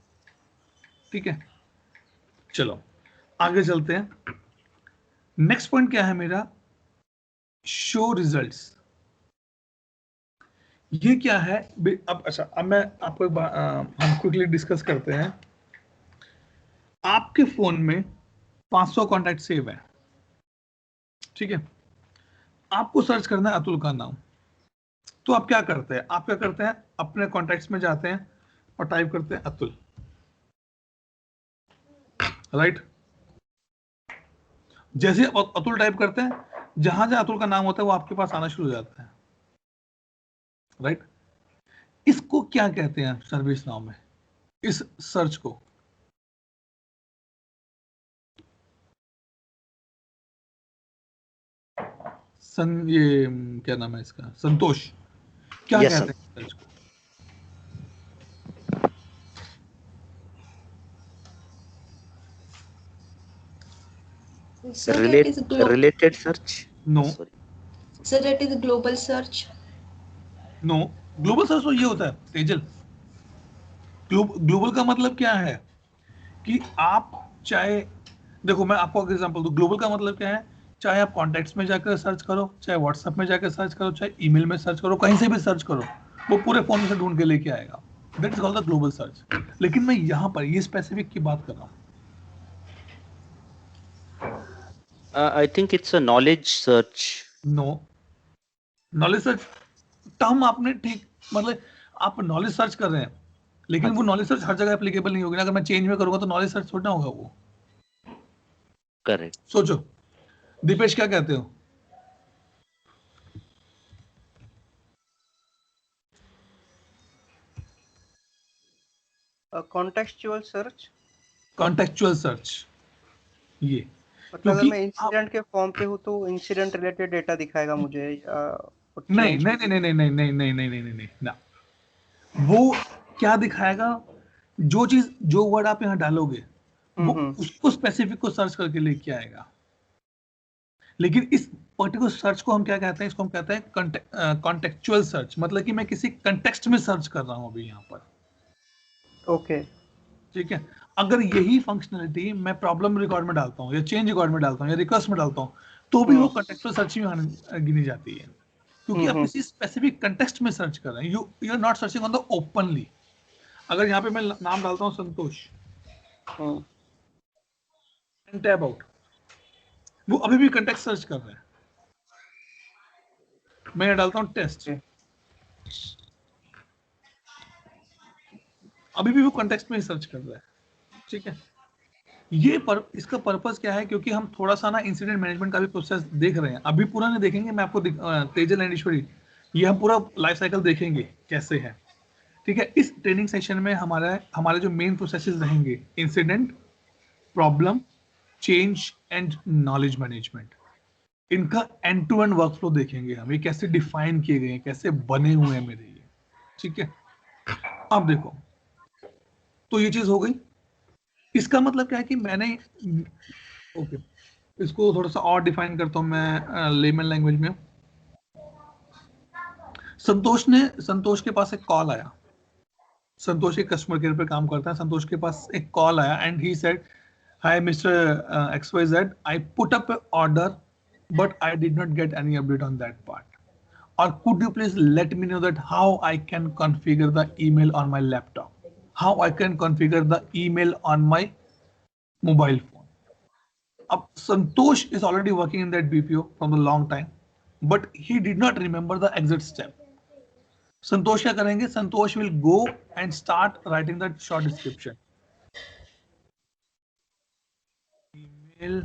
ठीक है? चलो आगे चलते हैं। नेक्स्ट पॉइंट क्या है मेरा? Show results. ये क्या है अब? अच्छा, अब मैं आपको हम क्विकली डिस्कस करते हैं। आपके फोन में 500 कॉन्टैक्ट सेव है, ठीक है? आपको सर्च करना है अतुल का नाम, तो आप क्या करते हैं? आप क्या करते हैं? अपने कॉन्टैक्ट्स में जाते हैं और टाइप करते हैं अतुल, राइट? जैसे अतुल टाइप करते हैं, जहां जहां अतुल का नाम होता है वो आपके पास आना शुरू हो जाता है, राइट? इसको क्या कहते हैं सर्विस नाउ में, इस सर्च को? ये क्या नाम है इसका? संतोष, क्या Yes, कहते हैं सर्च को? Sir, it is Related search? No Sorry. Sir, it is global search. No, global search तो ये होता है तेजल। ग्लोबल का मतलब क्या है कि आप चाहे, देखो मैं आपको एग्जांपल दूं, ग्लोबल का मतलब क्या है, चाहे आप कॉन्टैक्ट्स में जाकर सर्च करो, चाहे व्हाट्सएप में जाकर सर्च करो, चाहे ईमेल में सर्च करो, कहीं से भी सर्च करो, वो पूरे फोन में से ढूंढ के लेके आएगा। That is called the global search. लेकिन मैं यहाँ पर ये स्पेसिफिक की बात कर रहा हूँ. I think it's a knowledge search. No, knowledge search term आपने ठीक, मतलब आप नॉलेज सर्च कर रहे हैं, लेकिन वो नॉलेज सर्च हर जगह एप्लीकेबल नहीं होगी ना. अगर मैं चेंज में करूंगा तो नॉलेज सर्च थोड़ा होगा वो. Correct. सोचो दीपेश क्या कहते हो? Contextual search, contextual search. ये मतलब अगर क्योंकि मैं इंसिडेंट के फॉर्म पे हूँ तो इंसिडेंट रिलेटेड डेटा दिखाएगा मुझे, नहीं नहीं नहीं नहीं नहीं नहीं नहीं नहीं नहीं नहीं नहीं ना, वो क्या दिखाएगा? जो चीज, जो वर्ड आप यहाँ डालोगे वो उसको स्पेसिफिक को सर्च करके लेके आएगा. लेकिन इस पर्टिकुलर सर्च को हम क्या कहते हैं? इसको हम कहते हैं कॉन्टेक्चुअल सर्च. मतलब कि मैं किसी कंटेक्स्ट में सर्च कर रहा हूं अभी यहाँ पर. ओके, ठीक है. अगर यही फंक्शनलिटी मैं प्रॉब्लम रिकॉर्ड में डालता हूँ या चेंज रिकॉर्ड में डालता हूँ या रिक्वेस्ट में डालता हूँ तो भी वो कॉन्टेक्चुअल सर्च में गिनी जाती है, क्योंकि आप किसी स्पेसिफिक कंटेक्स्ट में सर्च कर रहे हैं. You are not searching on the openly. अगर यहाँ पे मैं नाम डालता हूँ संतोष एंड टैब आउट, वो अभी भी कंटेक्स्ट सर्च कर रहे हैं. मैं यहाँ डालता हूँ टेस्ट, अभी भी वो कंटेक्स्ट में ही सर्च कर रहा है. ठीक है. ये इसका पर्पस क्या है? क्योंकि हम थोड़ा सा ना इंसिडेंट मैनेजमेंट का भी प्रोसेस देख रहे हैं. अभी पूरा नहीं देखेंगे, मैं आपको तेजल एंड ईश्वरी ये हम पूरा लाइफ साइकिल देखेंगे कैसे है. ठीक है. इस ट्रेनिंग सेशन में हमारे जो मेन प्रोसेसेस रहेंगे, incident, problem, change and knowledge management, इनका एंड टू एंड वर्कफ्लो देखेंगे हम. ये कैसे डिफाइन किए गए हैं, कैसे बने हुए हैं मेरे ये. ठीक है. अब देखो, तो ये चीज हो गई. इसका मतलब क्या है कि मैंने ओके इसको थोड़ा सा और डिफाइन करता हूं मैं लेमन लैंग्वेज में. संतोष के पास एक कॉल आया. संतोष एक कस्टमर केयर पे काम करता है. संतोष के पास एक कॉल आया and he said, hi mister XYZ, I put up order but I did not get any update on that part, or could you please let me know that how I can configure the email on my laptop, how I can configure the email on my mobile phone. Ab Santosh is already working in that BPO from a long time, but he did not remember the exact step. Santosh क्या करेंगे? Santosh will go and start writing that short description. Email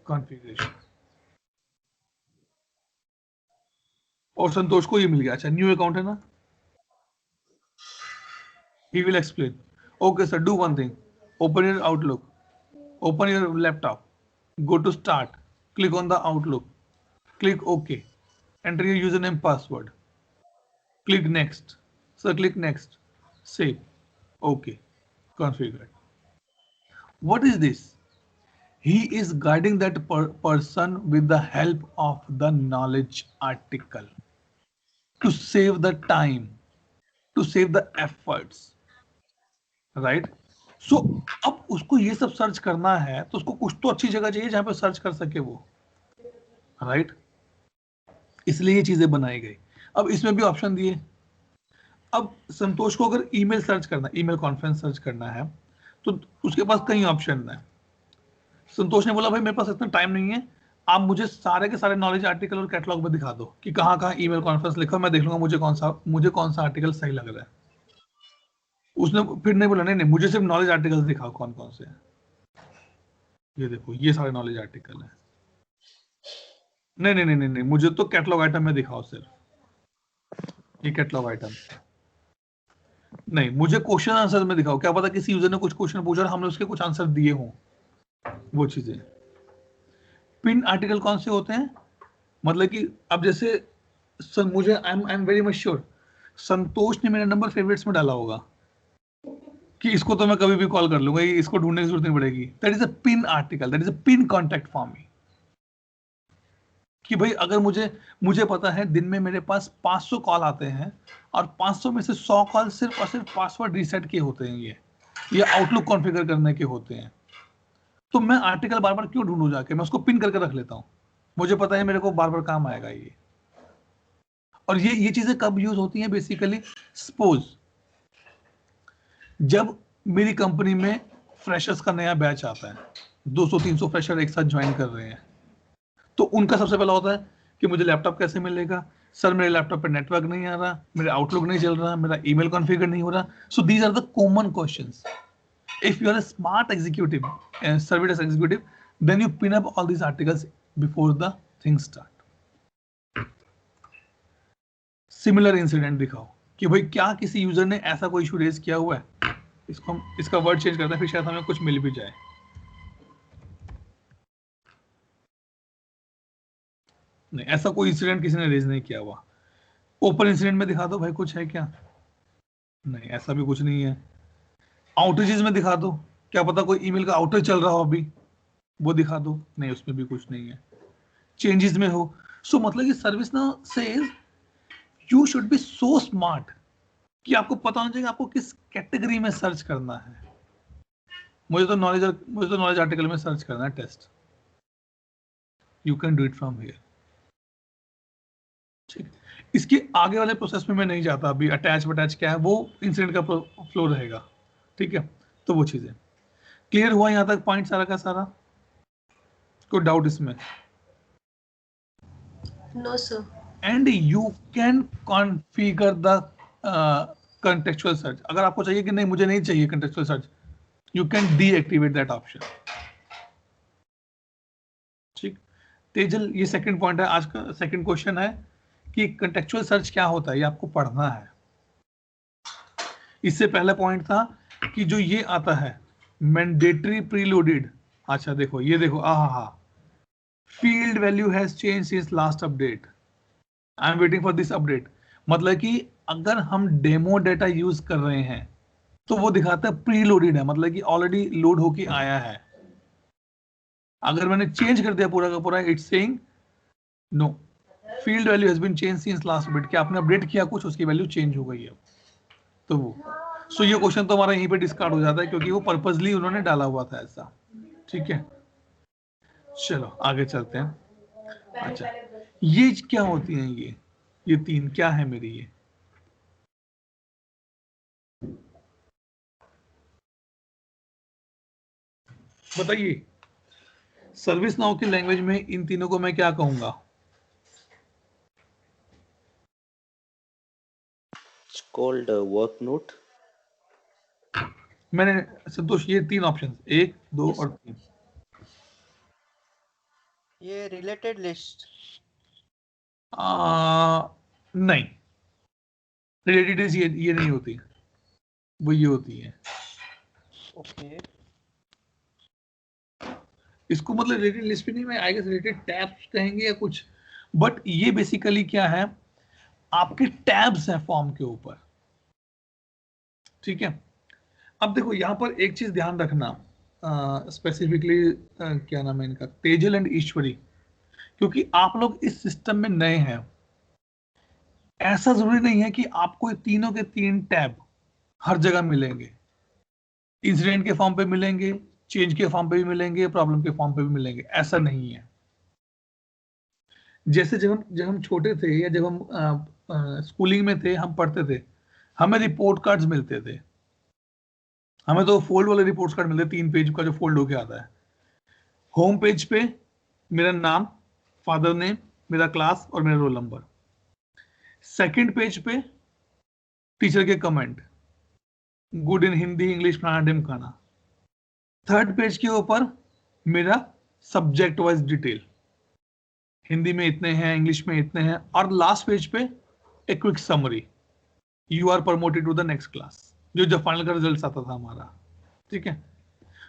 configuration. और संतोष को ये मिल गया. अच्छा, new account है ना. He will explain. Okay, sir, do one thing. Open your Outlook. Open your laptop. Go to Start. Click on the Outlook. Click OK. Enter your username, password. Click Next. Sir, click Next. Save. OK. Configured. What is this? He is guiding that person with the help of the knowledge article to save the time, to save the efforts. Right. So अब उसको ये सब search करना है तो उसको कुछ तो अच्छी जगह चाहिए जहां पे सर्च कर सके वो. राइट. इसलिए ये चीजें बनाई गई. अब इसमें भी ऑप्शन दिए. अब संतोष को अगर ईमेल सर्च करना, ईमेल कॉन्फ्रेंस सर्च करना है तो उसके पास कई ऑप्शन है. संतोष ने बोला, भाई मेरे पास इतना टाइम नहीं है, आप मुझे सारे के सारे नॉलेज आर्टिकल और कैटलॉग में दिखा दो कि कहाँ कहाँ ईमेल कॉन्फ्रेंस लिखा, मैं देख लूंगा मुझे कौन सा आर्टिकल सही लग रहा है. उसने फिर नहीं बोला, नहीं मुझे सिर्फ नॉलेज आर्टिकल दिखाओ कौन कौन से हैं. ये देखो, ये सारे नॉलेज आर्टिकल हैं. नहीं, मुझे तो कैटलॉग आइटम में दिखाओ सिर्फ. ये कैटलॉग आइटम नहीं, मुझे क्वेश्चन आंसर में दिखाओ. क्या पता किसी यूजर ने कुछ क्वेश्चन पूछा और हमने उसके कुछ आंसर दिए हों, वो चीजें. पिन आर्टिकल कौन से होते हैं? मतलब कि अब जैसे मुझे I am very much sure Santosh ने मेरा नंबर फेवरेट्स में डाला होगा कि इसको तो मैं कभी भी कॉल कर लूंगा, इसको ढूंढने की जरूरत नहीं पड़ेगी. That is a pin article, that is a pin contact for me. कि भाई अगर मुझे पता है दिन में मेरे पास 500 कॉल आते हैं और 500 में से 100 कॉल सिर्फ और सिर्फ पासवर्ड रीसेट के होते हैं, ये आउटलुक कॉन्फ़िगर करने के होते हैं, तो मैं आर्टिकल बार बार क्यों ढूंढूं जाके? मैं उसको पिन करके रख लेता हूं. मुझे पता है मेरे को बार बार काम आएगा ये. और ये चीजें कब यूज होती हैं? बेसिकली सपोज जब मेरी कंपनी में फ्रेशर्स का नया बैच आता है, 200-300 फ्रेशर एक साथ ज्वाइन कर रहे हैं, तो उनका सबसे पहला होता है कि मुझे लैपटॉप कैसे मिलेगा, सर मेरे लैपटॉप पे नेटवर्क नहीं आ रहा, मेरा आउटलुक नहीं चल रहा, मेरा ईमेल कॉन्फ़िगर नहीं हो रहा. So these are the common questions. If you are a smart executive and service desk executive, then you pin up all these articles before the things start. Similar incident दिखाओ कि भाई क्या किसी user ने ऐसा कोई इशू रेज किया हुआ है, इसको हम इसका वर्ड चेंज करते हैं, फिर शायद हमें कुछ मिल भी जाए. नहीं, ऐसा कोई इंसिडेंट किसी ने रेज नहीं किया हुआ. ओपन इंसिडेंट में दिखा दो भाई, कुछ है क्या? नहीं, ऐसा भी कुछ नहीं है. आउटेजेस में दिखा दो, क्या पता कोई ईमेल का आउटेज चल रहा हो अभी, वो दिखा दो. नहीं, उसमें भी कुछ नहीं है. चेंजेस में हो. सो मतलब कि service now says you should be so smart कि आपको पता होना चाहिए आपको किस कैटेगरी में सर्च करना है. मुझे तो नॉलेज आर्टिकल में सर्च करना है test. You can do it from here. ठीक, इसके आगे वाले प्रोसेस में मैं नहीं जाता अभी. अटैच क्या है वो इंसिडेंट का फ्लो रहेगा. ठीक है, तो वो चीजें क्लियर हुआ यहां तक, पॉइंट सारा का सारा? कोई डाउट इसमें? No, sir. And you can configure the contextual search. अगर आपको चाहिए कि नहीं मुझे नहीं चाहिए contextual search, you can deactivate that option. ठीक, तेजल ये सेकंड पॉइंट है. आज का सेकंड क्वेश्चन है कि contextual सर्च क्या होता है, ये आपको पढ़ना है. इससे पहला पॉइंट था कि जो ये आता है मैंडेटरी प्रीलोडेड. अच्छा देखो, ये देखो, field value has change since last update, I am waiting for this update. मतलब कि अगर हम डेमो डेटा यूज कर रहे हैं तो वो दिखाता है प्रीलोडेड है, मतलब कि ऑलरेडी लोड होके आया है. अगर मैंने चेंज कर दिया पूरा का पूरा, it's saying no, field value has been change since last update. क्या आपने अपडेट किया कुछ, उसकी वैल्यू चेंज हो गई है. तो वो सो ये क्वेश्चन तो हमारा यहीं पे डिस्कार्ड हो जाता है क्योंकि वो पर्पसली उन्होंने डाला हुआ था ऐसा. ठीक है, चलो आगे चलते हैं. अच्छा, ये क्या होती हैं ये तीन क्या है मेरी? ये बताइए, सर्विस नाउ की लैंग्वेज में इन तीनों को मैं क्या कहूंगा? It's called work note. मैंने संतोष ये तीन ऑप्शन 1, 2 और 3. ये रिलेटेड लिस्ट? नहीं, रिलेटेड ये नहीं होती, वो ये होती है. ओके, इसको मतलब रिलेटेड लिस्ट भी नहीं, मैं आई गेस रिलेटेड टैब्स कहेंगे या कुछ. बट ये बेसिकली क्या है, आपके टैब्स हैं फॉर्म के ऊपर. ठीक है, अब देखो यहां पर एक चीज ध्यान रखना, स्पेसिफिकली क्या नाम है इनका, तेजल एंड ईश्वरी, क्योंकि आप लोग इस सिस्टम में नए हैं. ऐसा जरूरी नहीं है कि आपको तीनों के तीन टैब हर जगह मिलेंगे. इंसिडेंट के फॉर्म पे मिलेंगे, चेंज के फॉर्म पे भी मिलेंगे, प्रॉब्लम के फॉर्म पे भी मिलेंगे, ऐसा नहीं है. जैसे जब हम छोटे थे या जब हम स्कूलिंग में थे, हम पढ़ते थे, हमें रिपोर्ट कार्ड्स मिलते थे. हमें तो फोल्ड वाले रिपोर्ट कार्ड मिलते, 3 पेज का जो फोल्ड होके आता है. होम पेज पे मेरा नाम, फादर नेम, मेरा क्लास और मेरा रोल नंबर. सेकंड पेज पे टीचर के comment, good in Hindi, English, फलाना ढिमकाना. थर्ड पेज के ऊपर मेरा सब्जेक्ट वाइज डिटेल, हिंदी में इतने हैं, इंग्लिश में इतने हैं. और लास्ट पेज पे एक quick summary, you are promoted to the next class, जो जब फाइनल का रिजल्ट आता था हमारा. ठीक है,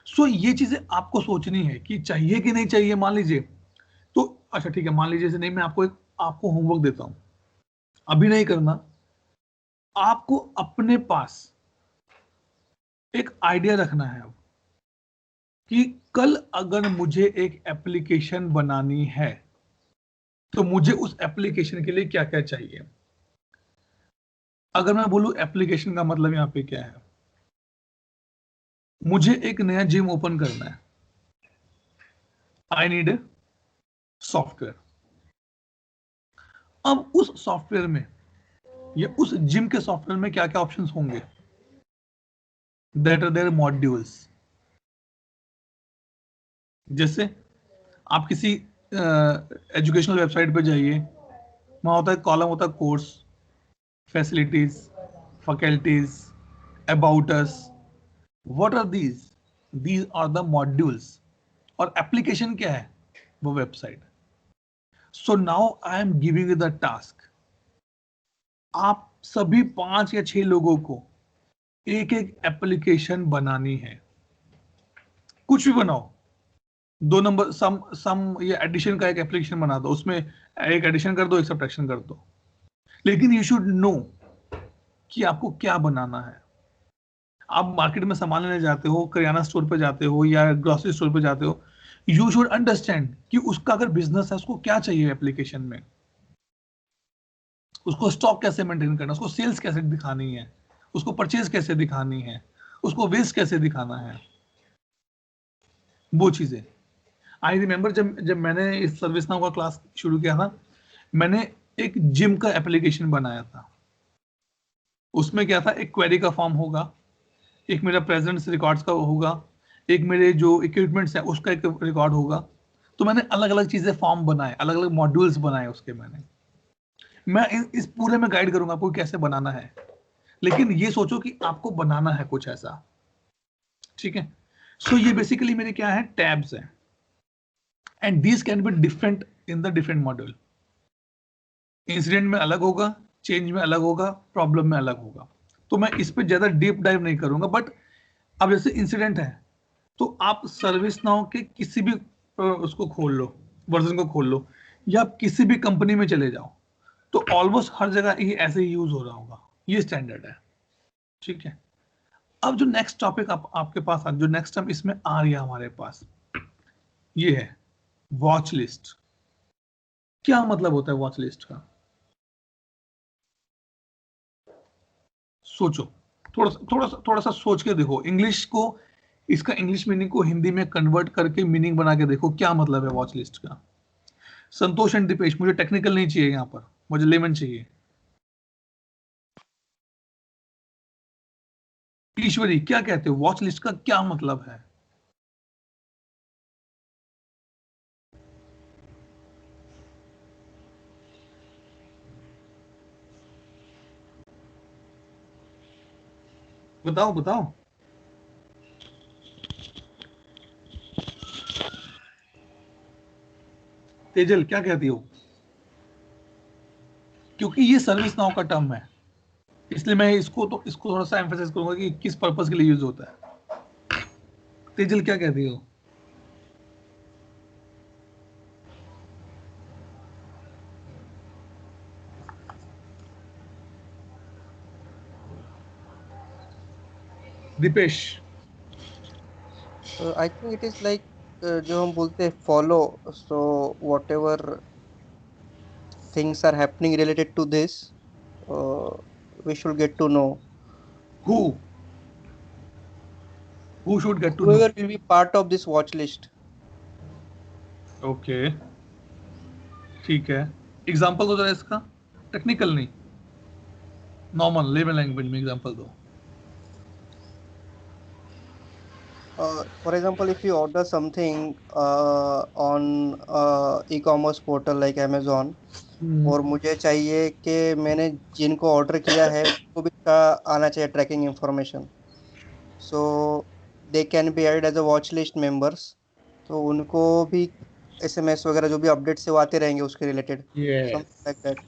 सो ये चीजें आपको सोचनी है कि चाहिए कि नहीं चाहिए. मान लीजिए तो अच्छा ठीक है, मान लीजिए से नहीं, मैं आपको होमवर्क देता हूं, अभी नहीं करना. आपको अपने पास एक आइडिया रखना है अब कि कल अगर मुझे एक एप्लीकेशन बनानी है तो मुझे उस एप्लीकेशन के लिए क्या क्या चाहिए. अगर मैं बोलूं एप्लीकेशन का मतलब यहां पे क्या है, मुझे एक नया जिम ओपन करना है, आई नीड ए सॉफ्टवेयर. अब उस सॉफ्टवेयर में या उस जिम के सॉफ्टवेयर में क्या क्या ऑप्शंस होंगे? That are their modules. जैसे आप किसी एजुकेशनल वेबसाइट पे जाइए, वहाँ होता है कॉलम, होता है course, facilities, faculties, about us. What are these? These are the modules. और एप्लीकेशन क्या है? वो website. So now I am giving you the task. आप सभी 5 या 6 लोगों को एक एक एप्लीकेशन बनानी है। कुछ भी बनाओ। 2 नंबर सम ये एडिशन का एक एप्लीकेशन बना दो, उसमें एक एडिशन कर दो, एक सब्ट्रैक्शन कर दो। लेकिन यू शुड नो कि आपको क्या बनाना है। आप मार्केट में सामान लेने जाते हो, करियाना स्टोर पे जाते हो या ग्रोसरी स्टोर पे जाते हो, यू शुड अंडरस्टैंड कि उसका अगर बिजनेस है, उसको क्या चाहिए एप्लीकेशन में, उसको स्टॉक कैसे मेंटेन करना, उसको सेल्स कैसे दिखानी है, उसको परचेज कैसे दिखानी है, उसको वेस्ट कैसे दिखाना है, वो चीजें। आई रिमेम्बर जब मैंने इस सर्विस नाउ का क्लास शुरू किया था, मैंने एक जिम का एप्लीकेशन बनाया था। उसमें क्या था, एक क्वेरी का फॉर्म होगा, एक मेरा प्रेजेंट्स रिकॉर्ड्स का होगा, एक मेरे जो इक्विपमेंट्स है उसका एक रिकॉर्ड होगा। तो मैंने अलग अलग चीजें फॉर्म बनाए, अलग अलग मॉड्यूल्स बनाए उसके। मैं इस पूरे में गाइड करूंगा आपको कैसे बनाना है। लेकिन ये सोचो कि आपको बनाना है कुछ ऐसा, ठीक है। सो ये बेसिकली मेरे क्या है, टैब्स है, and these can be different in the different module. Incident में अलग होगा, चेंज में अलग होगा, प्रॉब्लम में अलग होगा। तो मैं इस पे ज्यादा डीप डाइव नहीं करूंगा। बट अब जैसे इंसिडेंट है, तो आप सर्विस नाउ के किसी भी उसको खोल लो, वर्जन को खोल लो, या आप किसी भी कंपनी में चले जाओ, तो ऑलमोस्ट हर जगह ये ऐसे ही यूज हो रहा होगा। ये स्टैंडर्ड है, ठीक है। अब जो नेक्स्ट टॉपिक आपके पास जो नेक्स्ट टर्म इसमें आ रही है हमारे पास, ये है वॉच लिस्ट। क्या मतलब होता है वॉच लिस्ट का? सोचो, थोड़ा सा सोच के देखो। इंग्लिश को, इसका इंग्लिश मीनिंग को हिंदी में कन्वर्ट करके मीनिंग बना के देखो, क्या मतलब है वॉच लिस्ट का। संतोष एंड दीपेश, मुझे टेक्निकल नहीं चाहिए यहाँ पर, मुझे लेमन चाहिए। ईश्वरी, क्या कहते हो, वॉच लिस्ट का क्या मतलब है? बताओ बताओ। तेजल, क्या कहती हो? क्योंकि ये सर्विस नाउ का टर्म है, इसलिए मैं इसको थोड़ा सा एम्फेसाइज करूंगा कि किस पर्पस के लिए यूज होता है। तेजल, क्या कहती हो? Deepesh. I think it is like जो हम बोलते हैं follow, so whatever things are happening related to this, we should get to know. Who who should get to know? Whoever will be part of this watch list. Okay, ठीक है। Example दो जरा इसका, technical नहीं, normal layman language में example दो। For example, if you order something on e-commerce portal like Amazon, और मुझे चाहिए कि मैंने जिनको ऑर्डर किया है उनको भी इसका आना चाहिए tracking information, so they can be added as a watch list members. तो उनको भी एसएमएस वगैरह जो भी अपडेट्स है वो आते रहेंगे उसके related, something like that.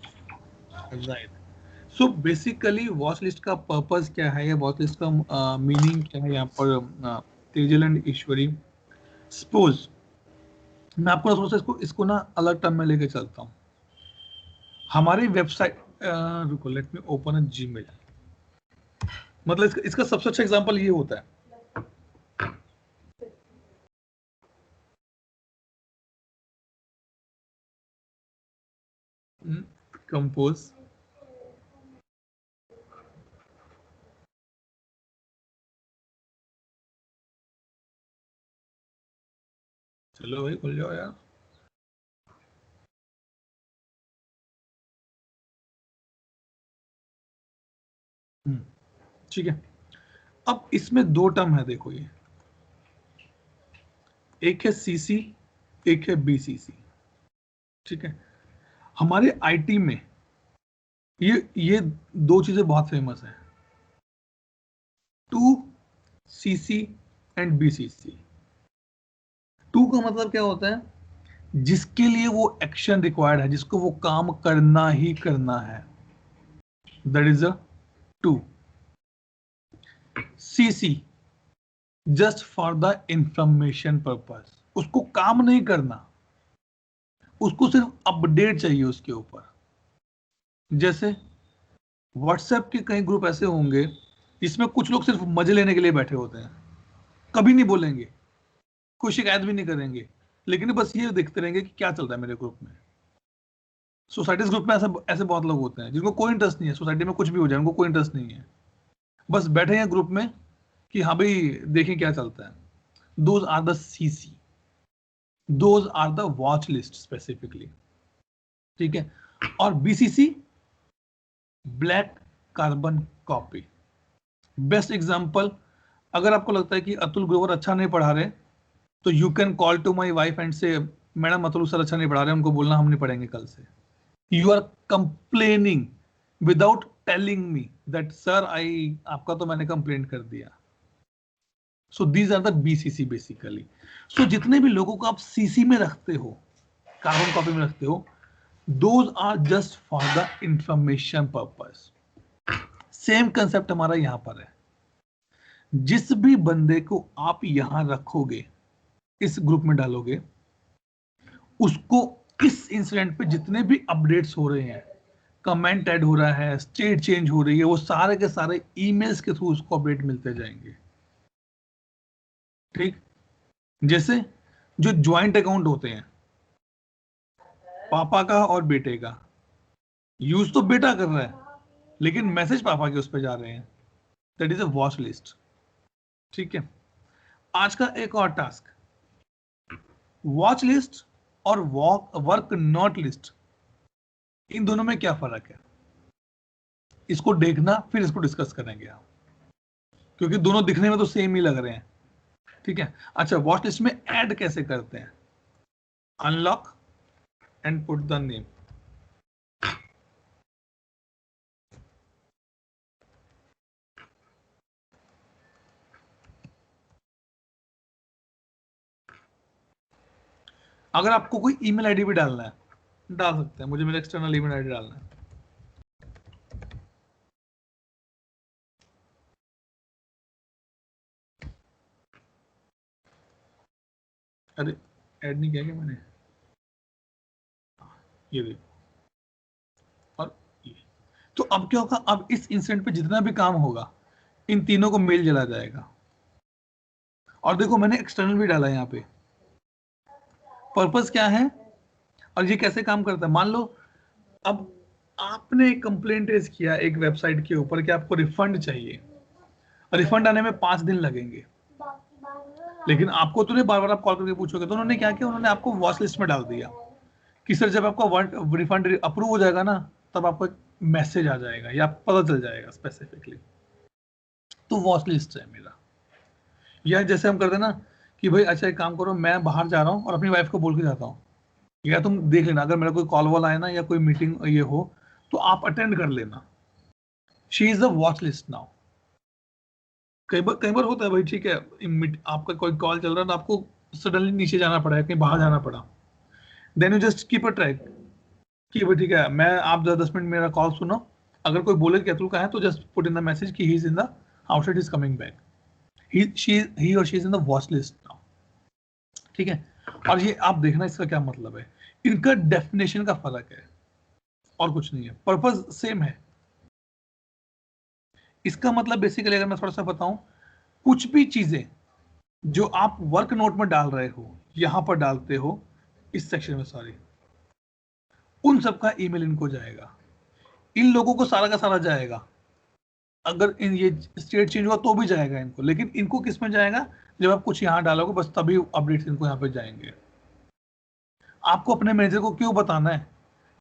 Right. So basically watch list का पर्पस क्या है, या वॉच लिस्ट का मीनिंग क्या है यहाँ पर? तेजल एंड ईश्वरी, सपोज मैं आपको थोड़ा सा इसको ना अलग टर्म में लेके चलता हूँ। हमारी वेबसाइट, रुको, let me open a Gmail. मतलब इसका सबसे अच्छा एग्जांपल ये होता है, कंपोज। चलो भाई खुल जाओ यार। ठीक है। अब इसमें दो टर्म है, देखो ये एक है सीसी, एक है बीसीसी। ठीक है, हमारे आईटी में ये दो चीजें बहुत फेमस है, 2CC एंड BCC। 2 का मतलब क्या होता है, जिसके लिए वो एक्शन रिक्वायर्ड है, जिसको वो काम करना ही करना है, that is a 2। CC just for the information purpose, उसको काम नहीं करना, उसको सिर्फ अपडेट चाहिए उसके ऊपर। जैसे व्हाट्सएप के कई ग्रुप ऐसे होंगे जिसमें कुछ लोग सिर्फ मजे लेने के लिए बैठे होते हैं, कभी नहीं बोलेंगे, कोई शिकायत भी नहीं करेंगे, लेकिन बस ये देखते रहेंगे कि क्या चल रहा है मेरे ग्रुप में। सोसाइटीज ग्रुप में ऐसे ऐसे बहुत लोग होते हैं जिनको कोई इंटरेस्ट नहीं है, सोसाइटी में कुछ भी हो जाए उनको कोई इंटरेस्ट नहीं है, बस बैठे हैं ग्रुप में कि हाँ भाई देखें क्या चलता है। Those are the CC, those are the watch list specifically. ठीक है, और BCC black carbon copy. Best example, अगर आपको लगता है कि अतुल ग्रोवर अच्छा नहीं पढ़ा रहे, तो you can call to my wife and say madam Atul sir अच्छा नहीं पढ़ा रहे, उनको बोलना हम नहीं पढ़ेंगे कल से। You are complaining without telling me that sir I, आपका तो मैंने कंप्लेंट कर दिया। So these are the BCC basically. So जितने भी लोगों को आप सीसी में रखते हो, कार्बन कॉपी में रखते हो, those are just for the information purpose. Same concept हमारा यहां पर है, जिस भी बंदे को आप यहां रखोगे, इस ग्रुप में डालोगे, उसको इस इंसिडेंट पे जितने भी अपडेट्स हो रहे हैं, कमेंट ऐड हो रहा है, स्टेट चेंज हो रही है, वो सारे के सारे ईमेल्स के थ्रू उसको अपडेट मिलते जाएंगे। ठीक, जैसे जो ज्वाइंट अकाउंट होते हैं पापा का और बेटे का, यूज तो बेटा कर रहा है लेकिन मैसेज पापा के उस पर जा रहे हैं, that is a watch list. ठीक है, आज का एक और टास्क, वॉच लिस्ट और वर्क नॉट लिस्ट, इन दोनों में क्या फर्क है, इसको देखना, फिर इसको डिस्कस करेंगे आप, क्योंकि दोनों दिखने में तो सेम ही लग रहे हैं। ठीक है, अच्छा वॉच लिस्ट में ऐड कैसे करते हैं, unlock and put the name. अगर आपको कोई ईमेल आईडी भी डालना है, डाल सकते हैं, मुझे मेरा एक्सटर्नल ईमेल आईडी डालना है। अरे ऐड नहीं किया क्या मैंने, ये देखो, और ये, तो अब क्या होगा, अब इस इंसिडेंट पे जितना भी काम होगा इन तीनों को मेल चला जाएगा। और देखो मैंने एक्सटर्नल भी डाला यहाँ पे, पर्पस क्या है और ये कैसे काम करता है। मान लो अब आपने एक कंप्लेंट रेज किया एक वेबसाइट के ऊपर कि आपको रिफंड चाहिए, रिफंड आने में 5 दिन लगेंगे, लेकिन आपको तो नहीं, बार बार आप कॉल करके पूछोगे, तो उन्होंने क्या किया, उन्होंने आपको वॉच लिस्ट में डाल दिया कि सर जब आपका रिफंड अप्रूव हो जाएगा ना, तब आपको एक मैसेज आ जाएगा या पता चल जाएगा स्पेसिफिकली। तो वॉच लिस्ट है मेरा। या जैसे हम करते हैं ना कि भाई अच्छा एक काम करो, मैं बाहर जा रहा हूँ और अपनी वाइफ को बोल के जाता हूँ, या तुम देख लेना अगर मेरा कोई कॉल वॉल आए ना या कोई मीटिंग ये हो तो आप अटेंड कर लेना। She is the watch list now. कई बार होता है भाई, ठीक है आपका कोई कॉल चल रहा है तो आपको सडनली नीचे जाना पड़ा है, कहीं बाहर जाना पड़ा, then you just keep a track कि भाई ठीक है, मैं आप 10 मिनट मेरा कॉल सुनो, अगर कोई बोले कि अतुल का है तो just put in the message कि he is in the outside, is coming back, he और she is in the watch list now. ठीक है, और ये आप देखना इसका क्या मतलब है, इनका डेफिनेशन का फर्क है और कुछ नहीं है, पर्पस सेम है। इसका मतलब बेसिकली अगर मैं थोड़ा सा बताऊं, कुछ भी चीजें जो आप वर्क नोट में डाल रहे हो, यहां पर डालते हो इस सेक्शन में, सॉरी, उन सबका ईमेल इनको जाएगा, इन लोगों को सारा का सारा जाएगा, अगर इन ये स्टेट चेंज हुआ तो भी जाएगा इनको, लेकिन इनको किस में जाएगा, जब आप कुछ यहां डालोगे बस तभी अपडेट्स इनको यहाँ पे जाएंगे। आपको अपने मैनेजर को क्यों बताना है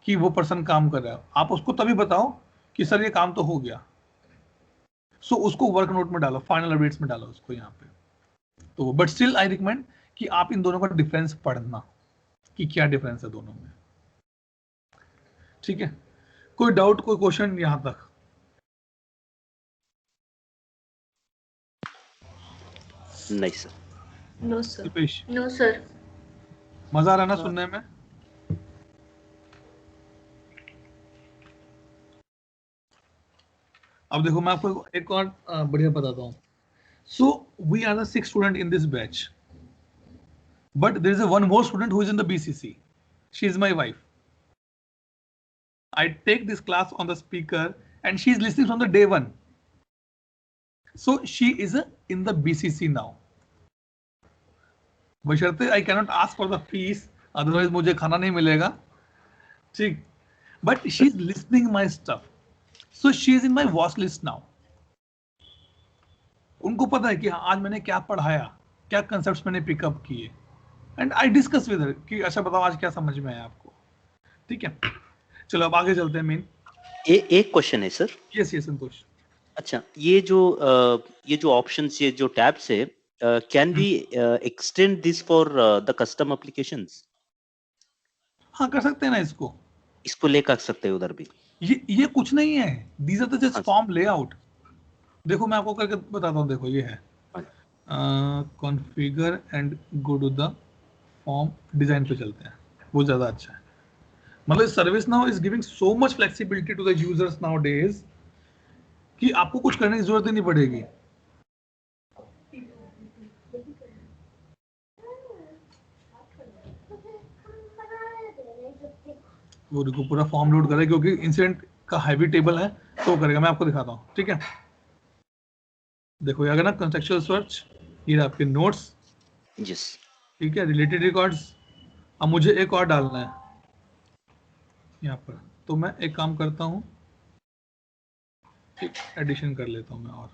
कि वो पर्सन काम कर रहा है, आप उसको तभी बताओ कि सर ये काम तो हो गया, सो उसको वर्क नोट में डालो, फाइनल अपडेट्स में डालो उसको यहाँ पे। तो बट स्टिल आई रिकमेंड कि आप इन दोनों का डिफरेंस पढ़ना कि क्या डिफरेंस है दोनों में। ठीक है, कोई डाउट, कोई क्वेश्चन यहां तक? नहीं sir. No, sir. Deepesh, no sir. मजा आ रहा है ना सुनने में? अब देखो मैं आपको एक और बढ़िया बताता हूँ। So we are the 6 student in this batch, but there is one more student who is in the BCC. She is my wife. I take this class on the speaker and she is listening from the day one. So she is in the BCC now. बशर्ते I cannot ask for the fees, otherwise मुझे खाना नहीं मिलेगा, ठीक? But she is listening my stuff, so she is in my watch list now. उनको पता है कि आज मैंने क्या पढ़ाया, क्या concepts मैंने पिकअप किए, and I discuss with her कि अच्छा बताओ आज क्या समझ में आया आपको, ठीक है? चलो अब आगे चलते हैं मेन। एक क्वेश्चन है सर। यस यस संतोष। अच्छा, ये जो ऑप्शंस, ये जो टैब्स है, can we extend this for the custom applications? हाँ कर सकते हैं ना इसको ले कर सकते हैं उधर भी। ये कुछ नहीं है, दीज आर द जस्ट हाँ। Form layout. देखो मैं आपको करके बताता हूँ, देखो ये है configure and go to the form design पे चलते हैं, वो ज्यादा अच्छा है। मतलब ServiceNow is giving so much flexibility to the users nowadays कि आपको कुछ करने की जरूरत ही नहीं पड़ेगी। वो देखो पूरा फॉर्म लोड करेगा क्योंकि इंसिडेंट का हैवी टेबल है तो करेगा। मैं आपको दिखाता हूँ, ठीक है? देखो ये अगर ना कंटेक्चुअल सर्च, ये आपके नोट्स, यस, ठीक है, रिलेटेड रिकॉर्ड्स। अब मुझे एक और डालना है यहाँ पर, तो मैं एक काम करता हूँ, एक एडिशन कर लेता हूँ मैं। और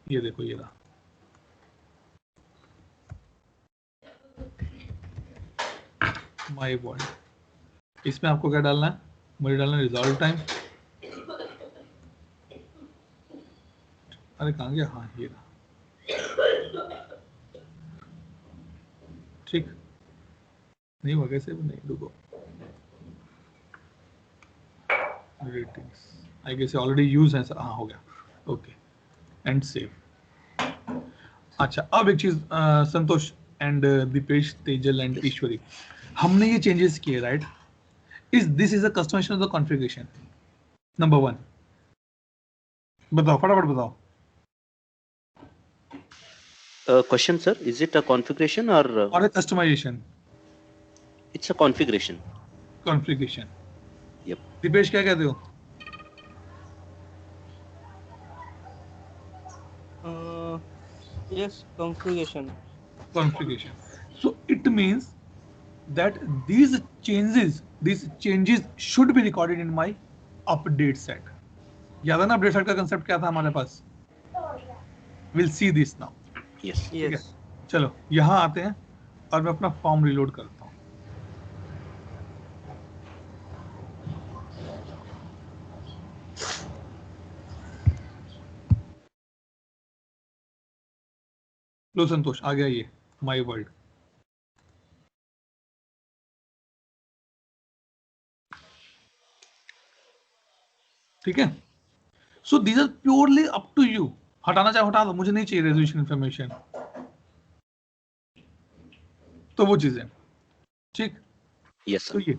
ये देखो ये रहा, माय वर्ल्ड। इसमें आपको क्या डालना है? मुझे डालना है रिजॉल्व टाइम। अरे कहाँ गया? हाँ ये रहा, ठीक नहीं हुआ कैसे? नहीं रुको, ratings I guess already use है सर। हाँ हो गया, ओके एंड सेव। अच्छा अब एक चीज संतोष एंड दीपेश, तेजल एंड ईश्वरी, हमने ये चेंजेस किए, right? Is this is a customization of the configuration? Number 1 बताओ, फटाफट बताओ। Question sir, is it a configuration और और customization? It's a configuration. Configuration. Yep. Deepesh क्या कहते हो? Yes, configuration. Configuration. So it means that these changes should be recorded in my update set. याद है ना अपडेट सेट का कंसेप्ट क्या था हमारे पास? We'll see this now. Yes. ठीक है, Yes. चलो यहाँ आते हैं और मैं अपना फॉर्म रिलोड करता हूँ। लो संतोष, आ गया ये माय वर्ल्ड। ठीक है, so these are purely up to you. हटाना चाहे हटा दो, मुझे नहीं चाहिए रेजोल्यूशन इंफॉर्मेशन, तो वो चीजें, ठीक? यस तो सर। ये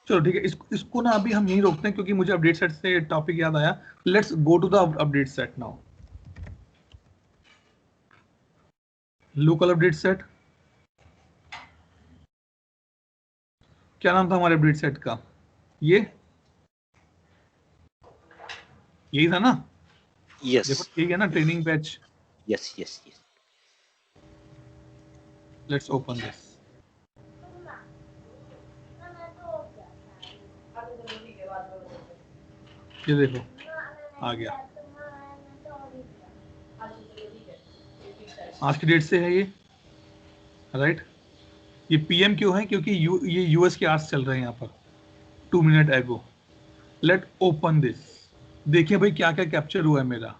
चलो ठीक है, इसको ना अभी हम यहीं रोकते हैं क्योंकि मुझे अपडेट सेट से टॉपिक याद आया। Let's go to the update set now. Local update set, क्या नाम था हमारे अपडेट सेट का? यही था ना? यस देखो यही है ना, training batch. Yes yes yes. Let's open this. ये देखो आ गया, आज की डेट से है ये, राइट? ये PM क्यों है? क्योंकि ये US के आवर्स चल रहे हैं यहाँ पर 2 मिनट एगो। Late open this. देखिए भाई क्या क्या कैप्चर हुआ है मेरा।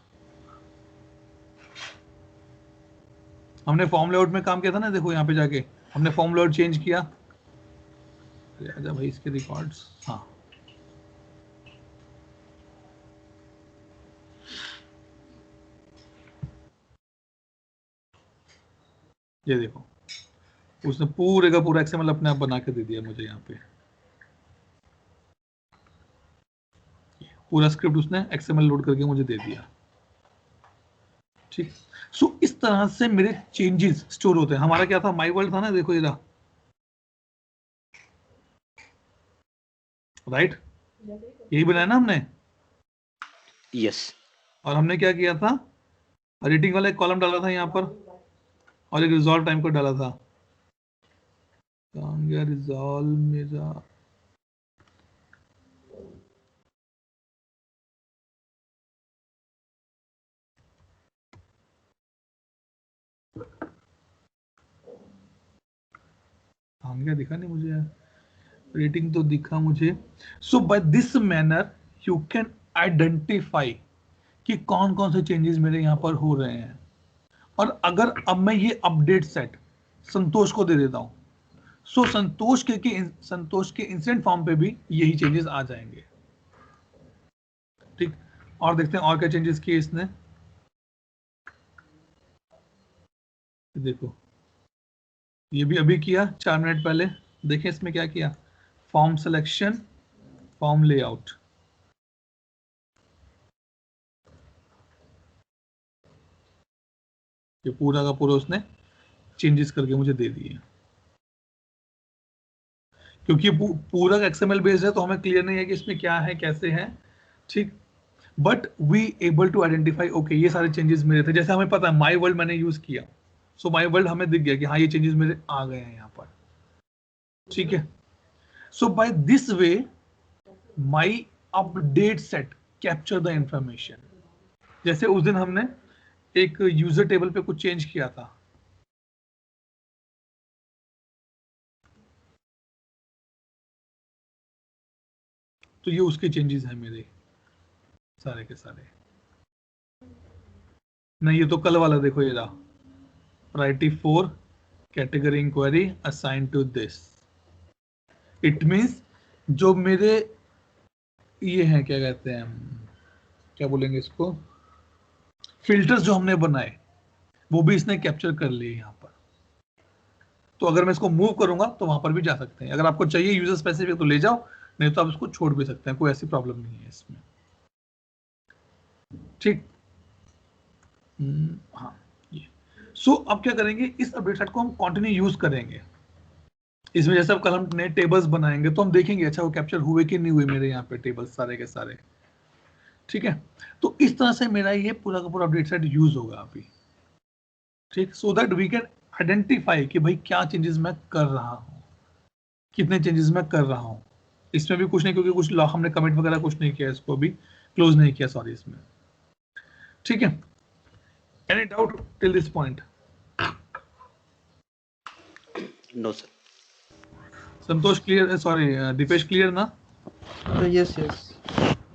हमने फॉर्म लेआउट में काम किया था ना, देखो यहाँ पे जाके हमने फॉर्म लेआउट चेंज किया। आजा भाई इसके रिकॉर्ड्स, हाँ ये देखो, उसने पूरे का पूरा एक्सएमएल अपने आप बना के दे दिया मुझे। यहाँ पे पूरा स्क्रिप्ट उसने एक्सएमएल लोड करके मुझे दे दिया। ठीक, सो इस तरह से मेरे चेंजेस स्टोर होते हैं। हमारा क्या था, माई वर्ल्ड था ना, देखो ये रहा, राइट, यही बनाया ना हमने। यस। और हमने क्या किया था, रेटिंग वाला एक कॉलम डाला था यहाँ पर, और एक रिजॉल्व टाइम को डाला था। कहाँ गया रिजॉल्व मेरा, कहाँ गया, दिखा नहीं मुझे यार, रेटिंग तो दिखा मुझे। So by this manner you can identify कि कौन कौन से चेंजेस मेरे यहाँ पर हो रहे हैं। और अगर अब मैं ये अपडेट सेट संतोष को दे देता हूं, सो संतोष के इंसिडेंट फॉर्म पे भी यही चेंजेस आ जाएंगे। ठीक, और देखते हैं और क्या चेंजेस किए इसने। देखो ये भी अभी किया 4 मिनट पहले। देखिए इसमें क्या किया, फॉर्म सिलेक्शन, फॉर्म लेआउट, ये पूरा का पूरा उसने चेंजेस करके मुझे दे दिए। क्योंकि पूरा एक्सएमएल बेस्ड है तो हमें क्लियर नहीं है कि इसमें क्या है कैसे है। ठीक, but we able to identify, okay ये सारे चेंजेस मेरे थे। जैसे हमें पता है माई वर्ल्ड मैंने यूज किया, सो माई वर्ल्ड हमें दिख गया कि हाँ ये चेंजेस मेरे आ गए हैं यहाँ पर। ठीक है, so by this way my update set capture the information. जैसे उस दिन हमने एक यूजर टेबल पे कुछ चेंज किया था, तो ये उसके चेंजेस हैं मेरे सारे के सारे। नहीं ये तो कल वाला, देखो ये रहा, priority 4 category inquiry assign to this. It means जो मेरे ये हैं, क्या कहते हैं, क्या बोलेंगे इसको, फिल्टर्स जो हमने बनाए वो भी इसने कैप्चर कर लिए यहाँ पर। तो अगर मैं इसको मूव करूंगा तो वहां पर भी जा सकते हैं। अगर आपको चाहिए यूजर स्पेसिफिक तो ले जाओ, नहीं तो आप इसको छोड़ भी सकते हैं, कोई ऐसी प्रॉब्लम नहीं है इसमें। ठीक, हाँ ये। सो अब क्या करेंगे, इस अपडेट सेट को हम कंटिन्यू यूज करेंगे। इसमें जैसे अब कल हम नए टेबल्स बनाएंगे तो हम देखेंगे अच्छा वो कैप्चर हुए कि नहीं हुए मेरे यहाँ पे टेबल्स सारे के सारे। ठीक है, तो इस तरह से मेरा ये पूरा का पूरा अपडेट सेट यूज होगा अभी। ठीक, so that we can identify कि भाई क्या चेंजेस मैं कर रहा हूँ, कितने चेंजेस मैं कर रहा हूँ। इसमें भी कुछ नहीं, क्योंकि कुछ लॉक हमने कमिट वगैरह कुछ नहीं किया, इसको अभी क्लोज नहीं किया, सॉरी इसमें। ठीक है, any doubt till this point? No sir. Santosh clear, sorry Dipesh clear ना? Yes yes.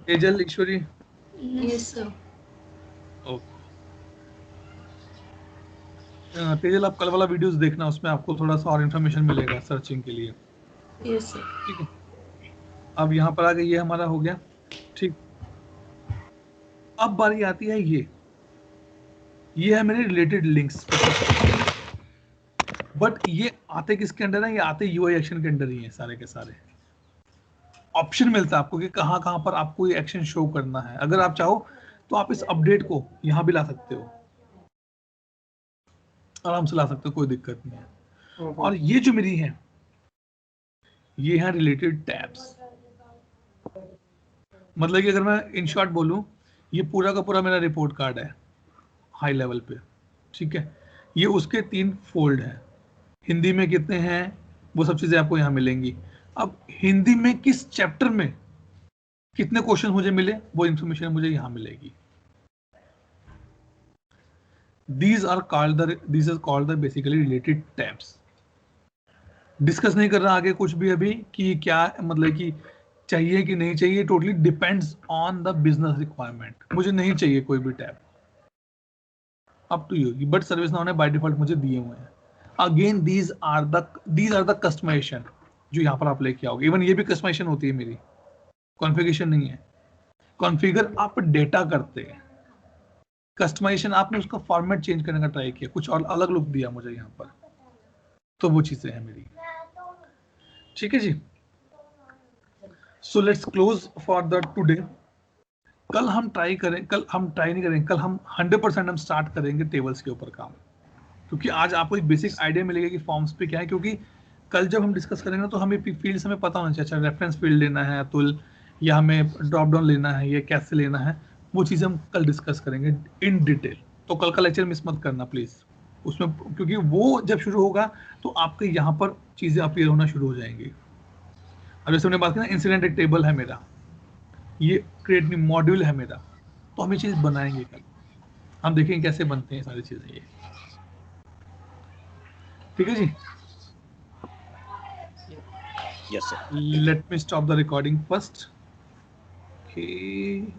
Tejal, Ishwari? Yes, sir. Okay, Tejal आप कल वाला वीडियोस देखना, उसमें आपको थोड़ा सा और इन्फॉर्मेशन मिलेगा सर्चिंग के लिए। Yes, sir. ठीक है, अब यहाँ पर आगे ये हमारा हो गया। ठीक, अब बारी आती है ये है मेरे रिलेटेड लिंक्स। बट ये आते किसके अंडर है, ये आते यूआई एक्शन के अंडर ही है सारे के सारे। ऑप्शन मिलता है आपको कि कहाँ कहाँ पर आपको ये एक्शन शो करना है। अगर आप चाहो तो आप इस अपडेट को यहाँ भी ला सकते हो, आराम से ला सकते हो, कोई दिक्कत नहीं है। और ये जो मेरी है, ये है रिलेटेड टैब्स। मतलब कि अगर मैं इन शॉर्ट बोलूं, ये पूरा का पूरा मेरा रिपोर्ट कार्ड है हाई लेवल पे। ठीक है, ये उसके 3 फोल्ड है। हिंदी में कितने हैं वो सब चीजें आपको यहाँ मिलेंगी। अब हिंदी में किस चैप्टर में कितने क्वेश्चन मुझे मिले वो इंफॉर्मेशन मुझे यहाँ मिलेगी। these are called the basically related tabs। Discuss नहीं कर रहा आगे कुछ भी अभी कि क्या मतलब कि चाहिए कि नहीं चाहिए, totally depends on the business requirement. मुझे नहीं चाहिए कोई भी tab, up to you, but ServiceNow ने बाय डिफॉल्ट मुझे दिए हुए हैं। Again these are the customization जो यहाँ पर आप लेके आओगे। इवन ये भी कस्टमाइजेशन होती है मेरी, कॉन्फ़िगरेशन नहीं है। कॉन्फ़िगर आप डेटा करते हैं, कस्टमाइजेशन आपने उसका फॉर्मेट चेंज करने का ट्राई किया, कुछ और अलग लुक दिया मुझे यहाँ पर, तो वो चीजें हैं मेरी। ठीक है जी, so let's close for the today. कल हम ट्राई नहीं करेंगे, कल हम 100% हम स्टार्ट करेंगे टेबल्स के ऊपर काम, क्योंकि आज आपको एक बेसिक आइडिया मिलेगा कि फॉर्म्स पे क्या है। क्योंकि कल जब हम डिस्कस करेंगे तो हमें फील्ड्स हमें पता होना चाहिए, अच्छा रेफरेंस फील्ड लेना है अतुल, या हमें ड्रॉप डाउन लेना है, ये कैसे लेना है, वो चीज़ें हम कल डिस्कस करेंगे इन डिटेल। तो कल का लेक्चर मिस मत करना प्लीज़ उसमें, क्योंकि वो जब शुरू होगा तो आपके यहाँ पर चीज़ें अपीयर होना शुरू हो जाएंगी। अब जैसे हमने बात की ना, इंसिडेंट एक टेबल है मेरा, ये क्रिएट मॉड्यूल है मेरा, तो हम ये चीज़ बनाएंगे कल, हम देखेंगे कैसे बनते हैं सारी चीज़ें ये। ठीक है जी, Yes, sir. let me stop the recording first. Okay.